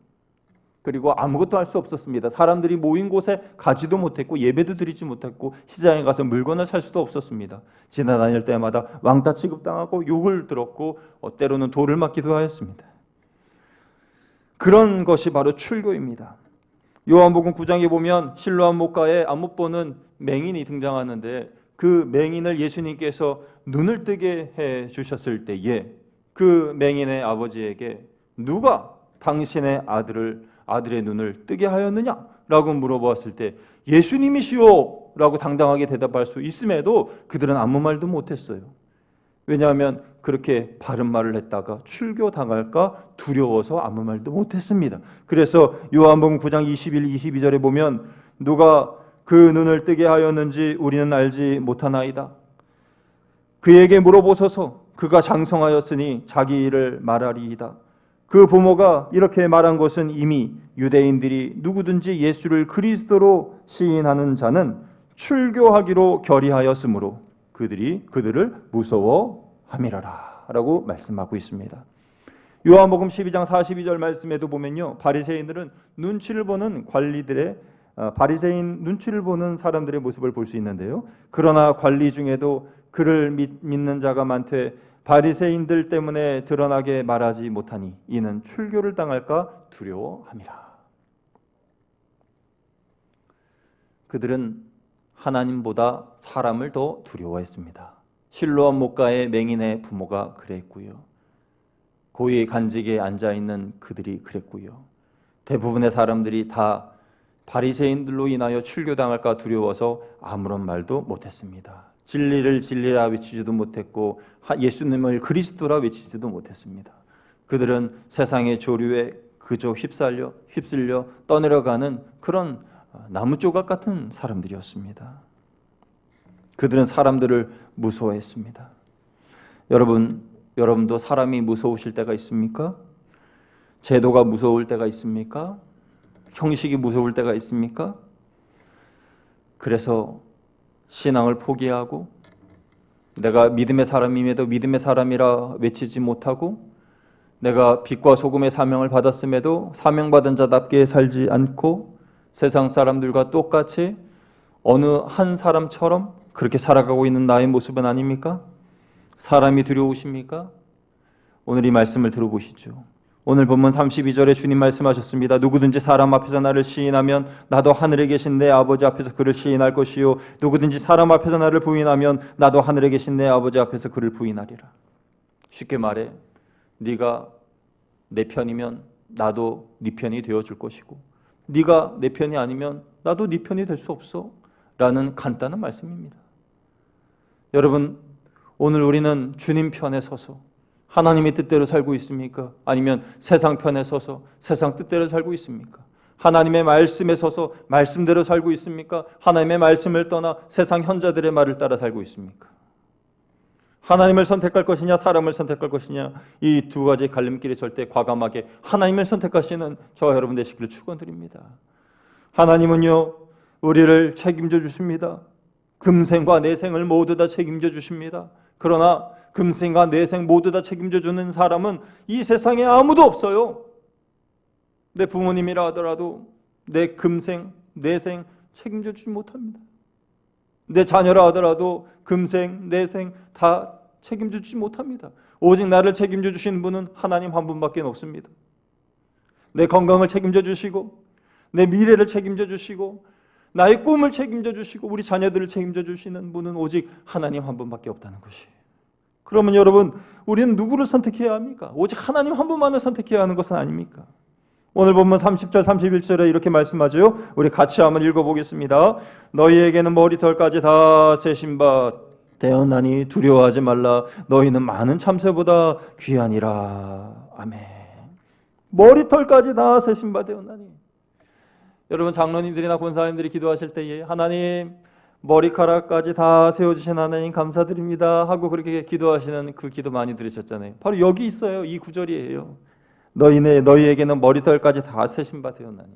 그리고 아무것도 할 수 없었습니다. 사람들이 모인 곳에 가지도 못했고 예배도 드리지 못했고 시장에 가서 물건을 살 수도 없었습니다. 지나다닐 때마다 왕따 취급당하고 욕을 들었고 때로는 돌을 맞기도 하였습니다. 그런 것이 바로 출교입니다. 요한복음 9장에 보면 실로암 목가에 안 못 보는 맹인이 등장하는데 그 맹인을 예수님께서 눈을 뜨게 해 주셨을 때에 그 맹인의 아버지에게 누가 당신의 아들의 눈을 뜨게 하였느냐? 라고 물어보았을 때 예수님이시오! 라고 당당하게 대답할 수 있음에도 그들은 아무 말도 못했어요. 왜냐하면 그렇게 바른 말을 했다가 출교당할까 두려워서 아무 말도 못했습니다. 그래서 요한복음 9장 21, 22절에 보면 누가 그 눈을 뜨게 하였는지 우리는 알지 못하나이다. 그에게 물어보소서. 그가 장성하였으니 자기 일을 말하리이다. 그 부모가 이렇게 말한 것은 이미 유대인들이 누구든지 예수를 그리스도로 시인하는 자는 출교하기로 결의하였으므로 그들을 무서워함이라라 라고 말씀하고 있습니다. 요한복음 12장 42절 말씀에도 보면요, 바리새인들은 눈치를 보는 바리새인 눈치를 보는 사람들의 모습을 볼 수 있는데요. 그러나 관리 중에도 그를 믿는 자가 많되 바리새인들 때문에 드러나게 말하지 못하니 이는 출교를 당할까 두려워함이라. 그들은 하나님보다 사람을 더 두려워했습니다. 실로암 목가의 맹인의 부모가 그랬고요. 고위 간직에 앉아있는 그들이 그랬고요. 대부분의 사람들이 다 바리새인들로 인하여 출교당할까 두려워서 아무런 말도 못했습니다. 진리를 진리라 외치지도 못했고 예수님을 그리스도라 외치지도 못했습니다. 그들은 세상의 조류에 그저 휩쓸려 떠내려가는 그런 나무조각 같은 사람들이었습니다. 그들은 사람들을 무서워했습니다. 여러분도 사람이 무서우실 때가 있습니까? 제도가 무서울 때가 있습니까? 형식이 무서울 때가 있습니까? 그래서 신앙을 포기하고 내가 믿음의 사람임에도 믿음의 사람이라 외치지 못하고 내가 빛과 소금의 사명을 받았음에도 사명받은 자답게 살지 않고 세상 사람들과 똑같이 어느 한 사람처럼 그렇게 살아가고 있는 나의 모습은 아닙니까? 사람이 두려우십니까? 오늘 이 말씀을 들어보시죠. 오늘 본문 32절에 주님 말씀하셨습니다. 누구든지 사람 앞에서 나를 시인하면 나도 하늘에 계신 내 아버지 앞에서 그를 시인할 것이요 누구든지 사람 앞에서 나를 부인하면 나도 하늘에 계신 내 아버지 앞에서 그를 부인하리라. 쉽게 말해 네가 내 편이면 나도 네 편이 되어줄 것이고 네가 내 편이 아니면 나도 네 편이 될 수 없어 라는 간단한 말씀입니다. 여러분, 오늘 우리는 주님 편에 서서 하나님의 뜻대로 살고 있습니까? 아니면 세상 편에 서서 세상 뜻대로 살고 있습니까? 하나님의 말씀에 서서 말씀대로 살고 있습니까? 하나님의 말씀을 떠나 세상 현자들의 말을 따라 살고 있습니까? 하나님을 선택할 것이냐 사람을 선택할 것이냐, 이 두 가지 갈림길에 절대 과감하게 하나님을 선택하시는 저와 여러분 되시기를 축원드립니다. 하나님은요 우리를 책임져 주십니다. 금생과 내생을 모두 다 책임져 주십니다. 그러나 금생과 내생 모두 다 책임져 주는 사람은 이 세상에 아무도 없어요. 내 부모님이라 하더라도 내 금생, 내생 책임져 주지 못합니다. 내 자녀라 하더라도 금생, 내생 다 책임져 주지 못합니다. 오직 나를 책임져 주신 분은 하나님 한 분밖에 없습니다. 내 건강을 책임져 주시고 내 미래를 책임져 주시고 나의 꿈을 책임져 주시고 우리 자녀들을 책임져 주시는 분은 오직 하나님 한 분밖에 없다는 것이에요. 그러면 여러분, 우리는 누구를 선택해야 합니까? 오직 하나님 한 분만을 선택해야 하는 것은 아닙니까? 오늘 보면 30절 31절에 이렇게 말씀하죠. 우리 같이 한번 읽어보겠습니다. 너희에게는 머리털까지 다 세신 바 되었나니 두려워하지 말라. 너희는 많은 참새보다 귀하니라. 아멘. 머리털까지 다 세신 바 되었나니. 여러분, 장로님들이나 권사님들이 기도하실 때에 하나님 머리카락까지 다 세워주신 하나님 감사드립니다 하고 그렇게 기도하시는 그 기도 많이 들으셨잖아요. 바로 여기 있어요. 이 구절이에요. 너희에게는 머리털까지 다 세신 바 되었나니.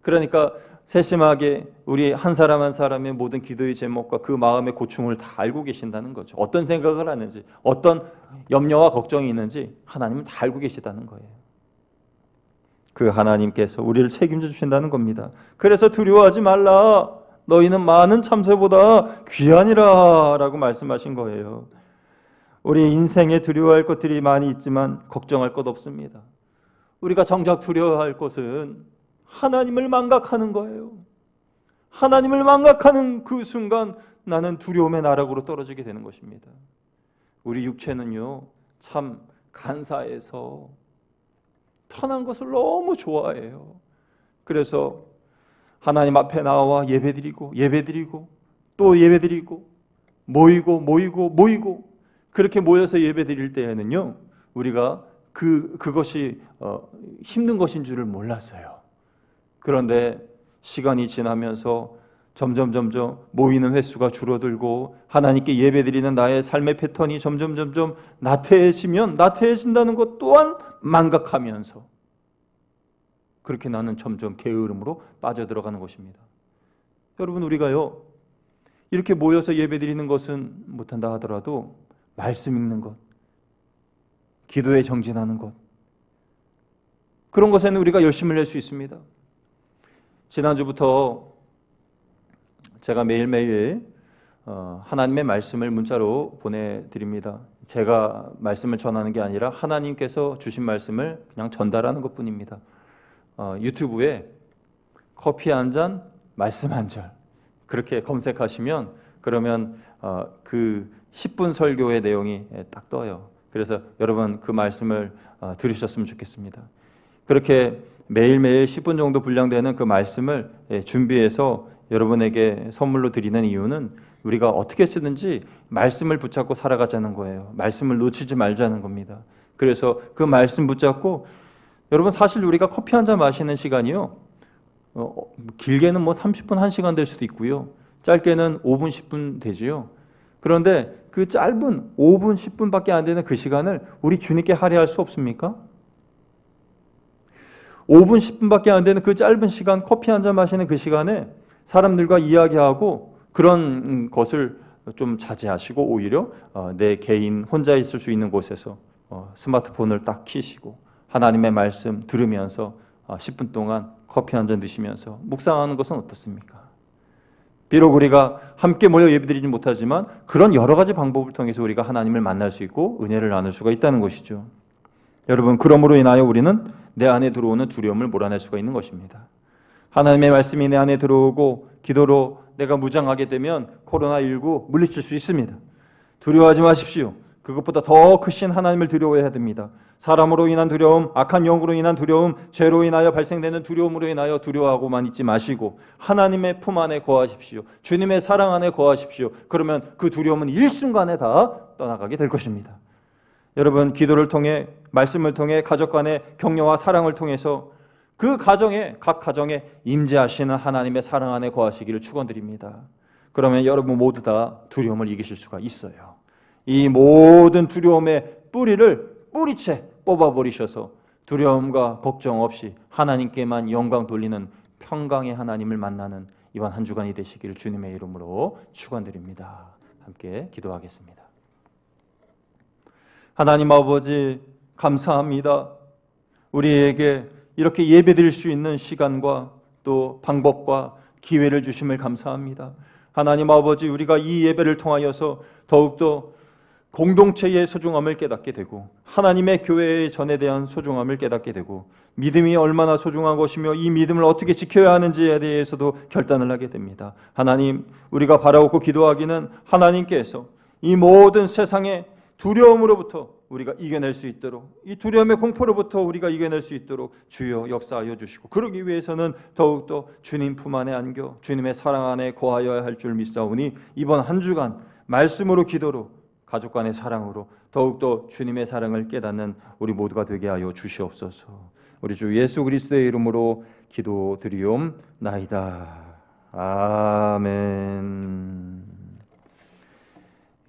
그러니까 세심하게 우리 한 사람 한 사람의 모든 기도의 제목과 그 마음의 고충을 다 알고 계신다는 거죠. 어떤 생각을 하는지, 어떤 염려와 걱정이 있는지 하나님은 다 알고 계시다는 거예요. 그 하나님께서 우리를 책임져 주신다는 겁니다. 그래서 두려워하지 말라. 너희는 많은 참새보다 귀하니라 라고 말씀하신 거예요. 우리 인생에 두려워할 것들이 많이 있지만 걱정할 것 없습니다. 우리가 정작 두려워할 것은 하나님을 망각하는 거예요. 하나님을 망각하는 그 순간 나는 두려움의 나락으로 떨어지게 되는 것입니다. 우리 육체는요, 참 간사해서 편한 것을 너무 좋아해요. 그래서 하나님 앞에 나와 예배드리고 또 예배드리고 모이고 그렇게 모여서 예배드릴 때에는요, 우리가 그것이 힘든 것인 줄을 몰랐어요. 그런데 시간이 지나면서 점점 모이는 횟수가 줄어들고 하나님께 예배드리는 나의 삶의 패턴이 점점 나태해진다는 것 또한 망각하면서 그렇게 나는 점점 게으름으로 빠져들어가는 것입니다. 여러분, 우리가요, 이렇게 모여서 예배드리는 것은 못한다 하더라도 말씀 읽는 것, 기도에 정진하는 것, 그런 것에는 우리가 열심을 낼 수 있습니다. 지난주부터 제가 매일매일 하나님의 말씀을 문자로 보내드립니다. 제가 말씀을 전하는 게 아니라 하나님께서 주신 말씀을 그냥 전달하는 것뿐입니다. 유튜브에 커피 한 잔, 말씀 한 절 그렇게 검색하시면 그러면 그 10분 설교의 내용이 딱 떠요. 그래서 여러분 그 말씀을 들으셨으면 좋겠습니다. 그렇게 매일매일 10분 정도 분량되는 그 말씀을 준비해서 여러분에게 선물로 드리는 이유는 우리가 어떻게 쓰든지 말씀을 붙잡고 살아가자는 거예요. 말씀을 놓치지 말자는 겁니다. 그래서 그 말씀 붙잡고 여러분, 사실 우리가 커피 한 잔 마시는 시간이요, 길게는 30분, 1시간 될 수도 있고요, 짧게는 5분, 10분 되지요. 그런데 그 짧은 5분, 10분밖에 안 되는 그 시간을 우리 주님께 할애할 수 없습니까? 5분, 10분밖에 안 되는 그 짧은 시간, 커피 한 잔 마시는 그 시간에 사람들과 이야기하고 그런 것을 좀 자제하시고 오히려 내 개인 혼자 있을 수 있는 곳에서 스마트폰을 딱 켜시고 하나님의 말씀 들으면서 10분 동안 커피 한 잔 드시면서 묵상하는 것은 어떻습니까? 비록 우리가 함께 모여 예배드리지 못하지만 그런 여러 가지 방법을 통해서 우리가 하나님을 만날 수 있고 은혜를 나눌 수가 있다는 것이죠. 여러분, 그러므로 인하여 우리는 내 안에 들어오는 두려움을 몰아낼 수가 있는 것입니다. 하나님의 말씀이 내 안에 들어오고 기도로 내가 무장하게 되면 코로나19 물리칠 수 있습니다. 두려워하지 마십시오. 그것보다 더 크신 하나님을 두려워해야 됩니다. 사람으로 인한 두려움, 악한 영으로 인한 두려움, 죄로 인하여 발생되는 두려움으로 인하여 두려워하고만 있지 마시고 하나님의 품 안에 거하십시오. 주님의 사랑 안에 거하십시오. 그러면 그 두려움은 일순간에 다 떠나가게 될 것입니다. 여러분, 기도를 통해, 말씀을 통해, 가족 간의 격려와 사랑을 통해서 그 가정에, 각 가정에 임재하시는 하나님의 사랑 안에 거하시기를 축원드립니다. 그러면 여러분 모두 다 두려움을 이기실 수가 있어요. 이 모든 두려움의 뿌리채 뽑아버리셔서 두려움과 걱정 없이 하나님께만 영광 돌리는 평강의 하나님을 만나는 이번 한 주간이 되시기를 주님의 이름으로 축원드립니다. 함께 기도하겠습니다. 하나님 아버지, 감사합니다. 우리에게 이렇게 예배드릴 수 있는 시간과 또 방법과 기회를 주심을 감사합니다. 하나님 아버지, 우리가 이 예배를 통하여서 더욱더 공동체의 소중함을 깨닫게 되고 하나님의 교회의 전에 대한 소중함을 깨닫게 되고 믿음이 얼마나 소중한 것이며 이 믿음을 어떻게 지켜야 하는지에 대해서도 결단을 하게 됩니다. 하나님, 우리가 바라옵고 기도하기는 하나님께서 이 모든 세상의 두려움으로부터 우리가 이겨낼 수 있도록, 이 두려움의 공포로부터 우리가 이겨낼 수 있도록 주여 역사하여 주시고, 그러기 위해서는 더욱더 주님 품 안에 안겨 주님의 사랑 안에 거하여야 할 줄 믿사오니 이번 한 주간 말씀으로, 기도로, 가족 간의 사랑으로 더욱더 주님의 사랑을 깨닫는 우리 모두가 되게 하여 주시옵소서. 우리 주 예수 그리스도의 이름으로 기도드리옵나이다. 아멘.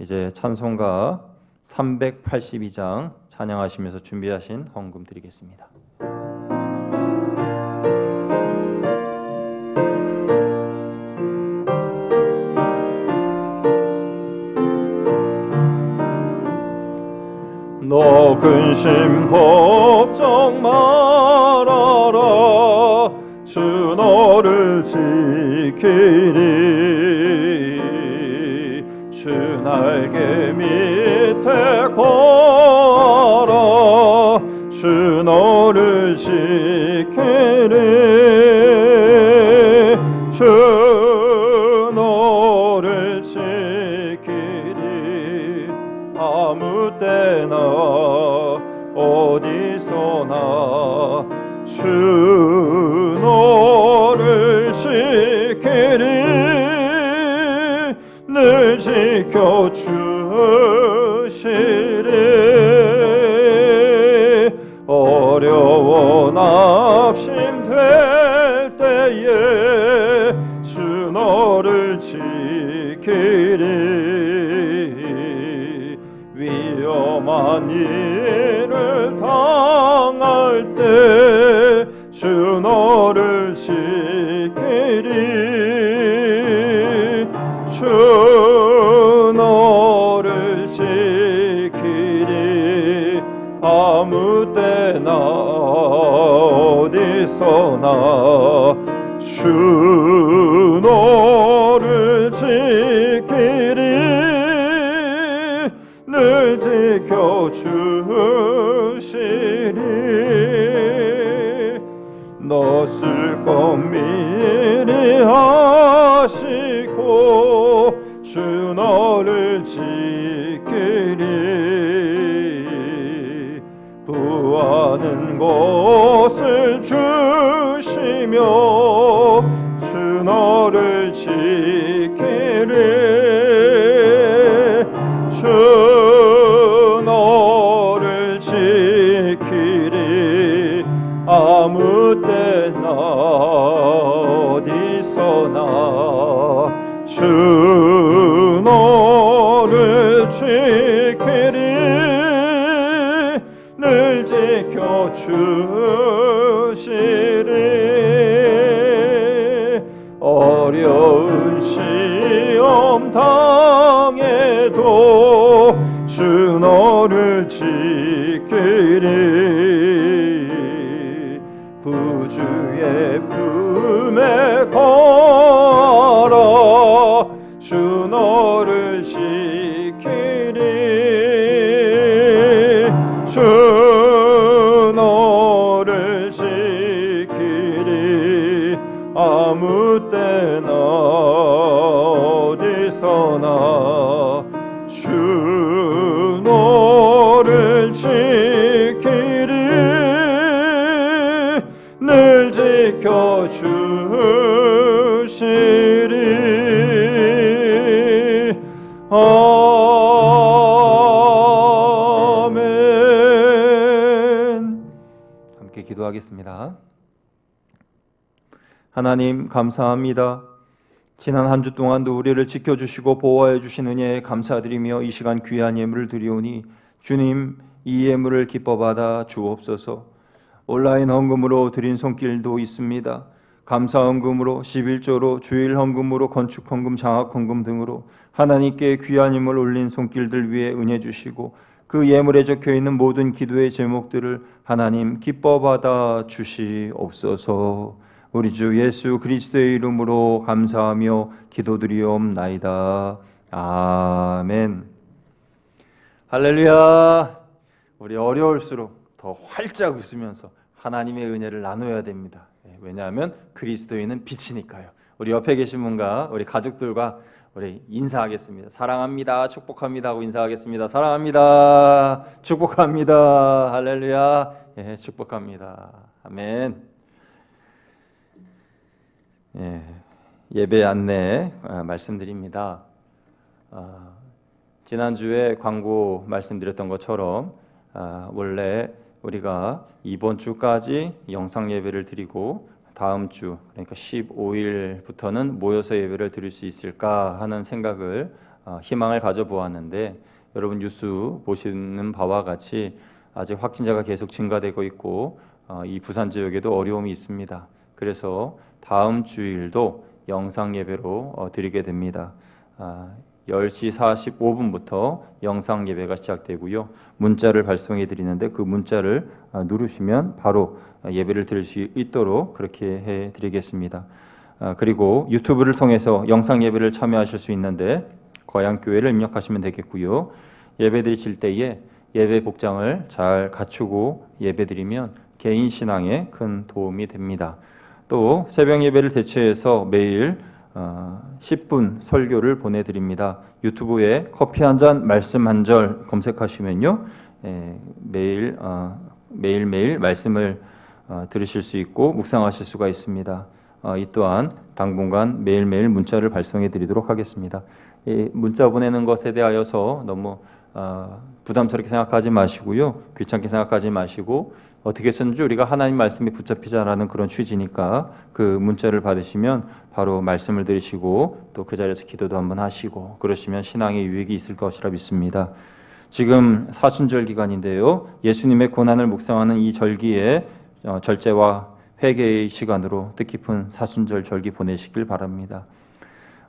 이제 찬송가 382장 찬양하시면서 준비하신 헌금 드리겠습니다. 너 근심 걱정 말아라. 주 너를 지키리. 주 날개 밑에 거하라. 주 너를 지키리. 시기를 당할 때 주 너를 지키리 주 너를 지키리 아무 때나 어디서나 주 너를 지키리 늘 지켜주시리 너 쓸 것 미리 하시고 주 너를 지키리 구하는 것을 주시며 주 너를 지키리 주 너를 지키리 아무 때나 어디서나 주 너를 지키리 늘 지켜주시리 어려운 시험 당해도 주 너를 지키리 구주의 품에 걸어 주 너를 지키리 주 너를 지키리 아무 때나 어디서나 주 너를 지키리 늘 지켜주시리 아멘. 함께 기도하겠습니다. 하나님 감사합니다. 지난 한 주 동안도 우리를 지켜주시고 보호해 주신 은혜에 감사드리며 이 시간 귀한 예물을 드리오니 주님 이 예물을 기뻐 받아 주옵소서. 온라인 헌금으로 드린 손길도 있습니다. 감사 헌금으로 11조로 주일 헌금으로 건축 헌금 장학 헌금 등으로 하나님께 귀한 예물 올린 손길들 위해 은혜 주시고 그 예물에 적혀 있는 모든 기도의 제목들을 하나님 기뻐 받아 주시옵소서. 우리 주 예수 그리스도의 이름으로 감사하며 기도드리옵나이다. 아멘. 할렐루야. 우리 어려울수록 더 활짝 웃으면서 하나님의 은혜를 나눠야 됩니다. 왜냐하면 그리스도인은 빛이니까요. 우리 옆에 계신 분과 우리 가족들과 우리 인사하겠습니다. 사랑합니다. 축복합니다 하고 인사하겠습니다. 사랑합니다. 축복합니다. 할렐루야. 예, 축복합니다. 아멘. 예배 안내 말씀드립니다. 지난주에 광고 말씀드렸던 것처럼 원래 우리가 이번 주까지 영상 예배를 드리고 다음 주 그러니까 15일부터는 모여서 예배를 드릴 수 있을까 하는 생각을 희망을 가져보았는데 여러분 뉴스 보시는 바와 같이 아직 확진자가 계속 증가되고 있고 이 부산 지역에도 어려움이 있습니다. 그래서 다음 주일도 영상 예배로 드리게 됩니다. 10시 45분부터 영상 예배가 시작되고요. 문자를 발송해 드리는데 그 문자를 누르시면 바로 예배를 드릴 수 있도록 그렇게 해 드리겠습니다. 그리고 유튜브를 통해서 영상 예배를 참여하실 수 있는데 거양교회를 입력하시면 되겠고요. 예배 드리실 때에 예배 복장을 잘 갖추고 예배 드리면 개인 신앙에 큰 도움이 됩니다. 또 새벽 예배를 대체해서 매일 10분 설교를 보내드립니다. 유튜브에 커피 한 잔, 말씀 한 절 검색하시면요, 매일매일 말씀을 들으실 수 있고 묵상하실 수가 있습니다. 이 또한 당분간 매일매일 문자를 발송해드리도록 하겠습니다. 이 문자 보내는 것에 대하여서 너무 부담스럽게 생각하지 마시고요, 귀찮게 생각하지 마시고 어떻게 해서든지 우리가 하나님 말씀에 붙잡히자라는 그런 취지니까 그 문자를 받으시면 바로 말씀을 들으시고 또 그 자리에서 기도도 한번 하시고 그러시면 신앙에 유익이 있을 것이라 믿습니다. 지금 사순절 기간인데요. 예수님의 고난을 묵상하는 이 절기에 절제와 회개의 시간으로 뜻깊은 사순절 절기 보내시길 바랍니다.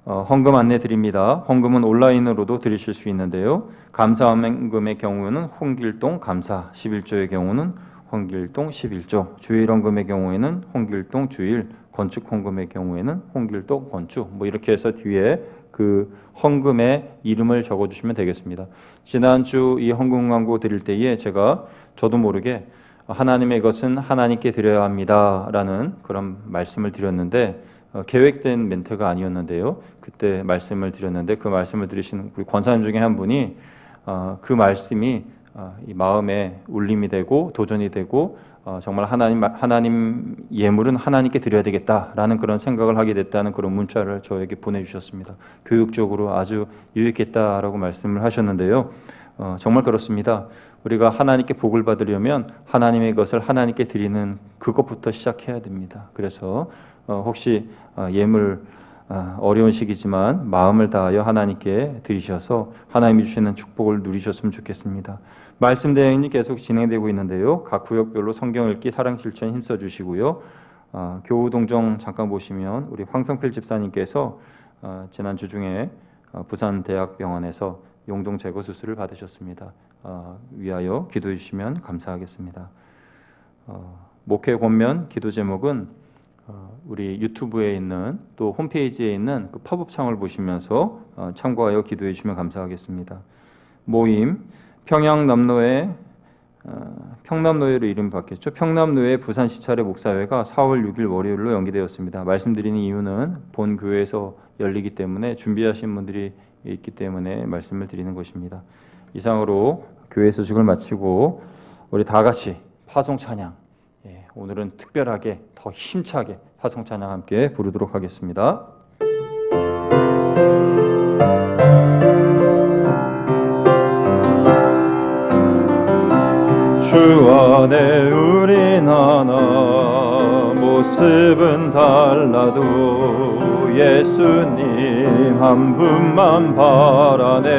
헌금 안내 드립니다. 헌금은 온라인으로도 드리실 수 있는데요. 감사 헌금의 경우는 홍길동 감사 11조의 경우는 홍길동 11조, 주일 헌금의 경우에는 홍길동 주일, 건축 헌금의 경우에는 홍길동 건축, 이렇게 해서 뒤에 그 헌금의 이름을 적어주시면 되겠습니다. 지난주 이 헌금 광고 드릴 때에 저도 모르게 하나님의 것은 하나님께 드려야 합니다라는 그런 말씀을 드렸는데 계획된 멘트가 아니었는데요. 그때 말씀을 드렸는데 그 말씀을 들으신 우리 권사님 중에 한 분이 그 말씀이 이 마음에 울림이 되고 도전이 되고 정말 하나님 예물은 하나님께 드려야 되겠다라는 그런 생각을 하게 됐다는 그런 문자를 저에게 보내주셨습니다. 교육적으로 아주 유익했다라고 말씀을 하셨는데요. 정말 그렇습니다. 우리가 하나님께 복을 받으려면 하나님의 것을 하나님께 드리는 그것부터 시작해야 됩니다. 그래서 혹시 예물 어려운 시기지만 마음을 다하여 하나님께 드리셔서 하나님이 주시는 축복을 누리셨으면 좋겠습니다. 말씀 대행이 계속 진행되고 있는데요. 각 구역별로 성경 읽기 사랑 실천 힘써 주시고요. 교우 동정 잠깐 보시면 우리 황성필 집사님께서 지난주 중에 부산대학병원에서 용종 제거 수술을 받으셨습니다. 위하여 기도해 주시면 감사하겠습니다. 목회 권면 기도 제목은 우리 유튜브에 있는 또 홈페이지에 있는 그 팝업 창을 보시면서 참고하여 기도해 주시면 감사하겠습니다. 모임 평남노회로 이름 바뀌었죠. 평남노회 부산 시찰의 목사회가 4월 6일 월요일로 연기되었습니다. 말씀드리는 이유는 본 교회에서 열리기 때문에 준비하신 분들이 있기 때문에 말씀을 드리는 것입니다. 이상으로 교회 소식을 마치고 우리 다 같이 파송 찬양, 오늘은 특별하게 더 힘차게 파송 찬양 함께 부르도록 하겠습니다. 주 안에 우린 하나, 모습은 달라도 예수님 한 분만 바라네.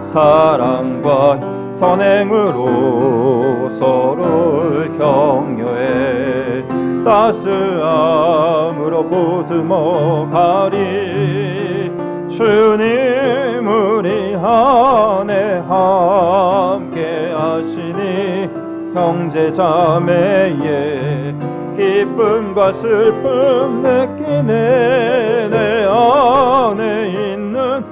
사랑과 선행으로 서로를 격려해 따스함으로 보듬어 가리. 주님 우리 안에 함께 하시니 형제 자매의 기쁨과 슬픔 느끼네. 내 안에 있는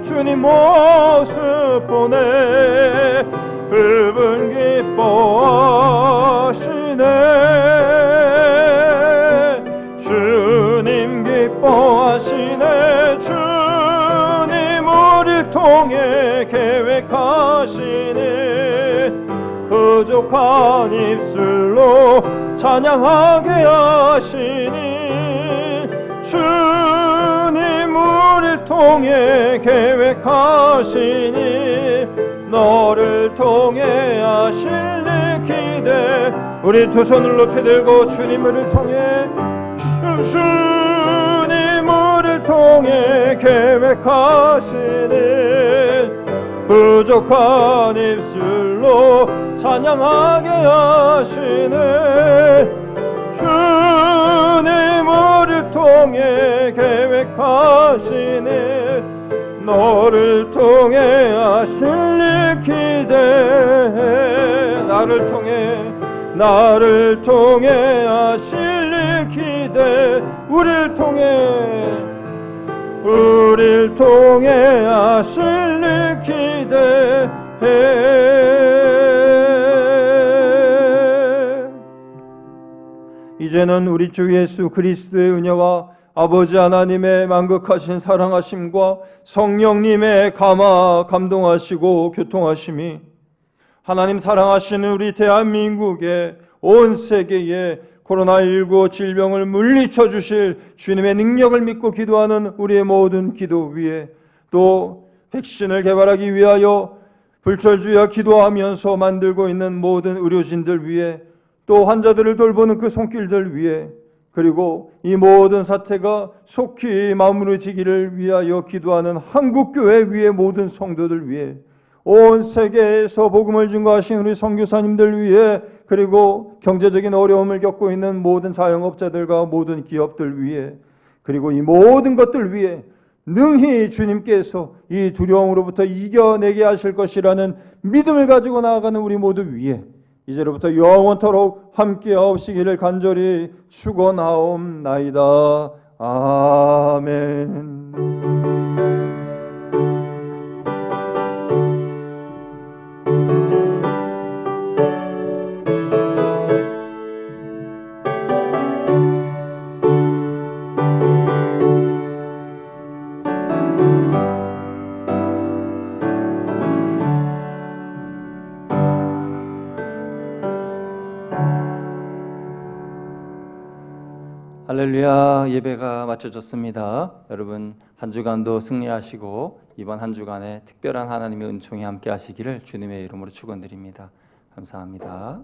주님 모습 보네. 그분 기뻐하시네. 주님 기뻐하시네. 주님 우리를 통해 계획하시니 부족한 입술로 찬양하게 하시니. 주님 우리를 통해 계획하시니 너를 통해 하실 일 기대. 우리 두 손을 높이 들고 주님 우리를 통해 주님 우리를 통해 계획하시니 부족한 입술로 찬양하게 하시네. 주님 우리를 통해 계획하시니 너를 통해 하실 일 기대해. 나를 통해 하실 일 기대. 우리를 통해 하실 일 기대해. 이제는 우리 주 예수 그리스도의 은혜와 아버지 하나님의 만극하신 사랑하심과 성령님의 감동하시고 교통하심이 하나님 사랑하시는 우리 대한민국의 온 세계에 코로나19 질병을 물리쳐 주실 주님의 능력을 믿고 기도하는 우리의 모든 기도 위에, 또 백신을 개발하기 위하여 불철주야 기도하면서 만들고 있는 모든 의료진들 위에, 또 환자들을 돌보는 그 손길들 위에, 그리고 이 모든 사태가 속히 마무리지기를 위하여 기도하는 한국교회 위의 모든 성도들 위해, 온 세계에서 복음을 증거하신 우리 선교사님들 위해, 그리고 경제적인 어려움을 겪고 있는 모든 자영업자들과 모든 기업들 위해, 그리고 이 모든 것들 위해 능히 주님께서 이 두려움으로부터 이겨내게 하실 것이라는 믿음을 가지고 나아가는 우리 모두 위해 이제로부터 영원토록 함께하옵시기를 간절히 축원하옵나이다. 아멘. 할렐루야. 예배가 마쳐졌습니다. 여러분 한 주간도 승리하시고 이번 한 주간에 특별한 하나님의 은총이 함께 하시기를 주님의 이름으로 축원드립니다. 감사합니다.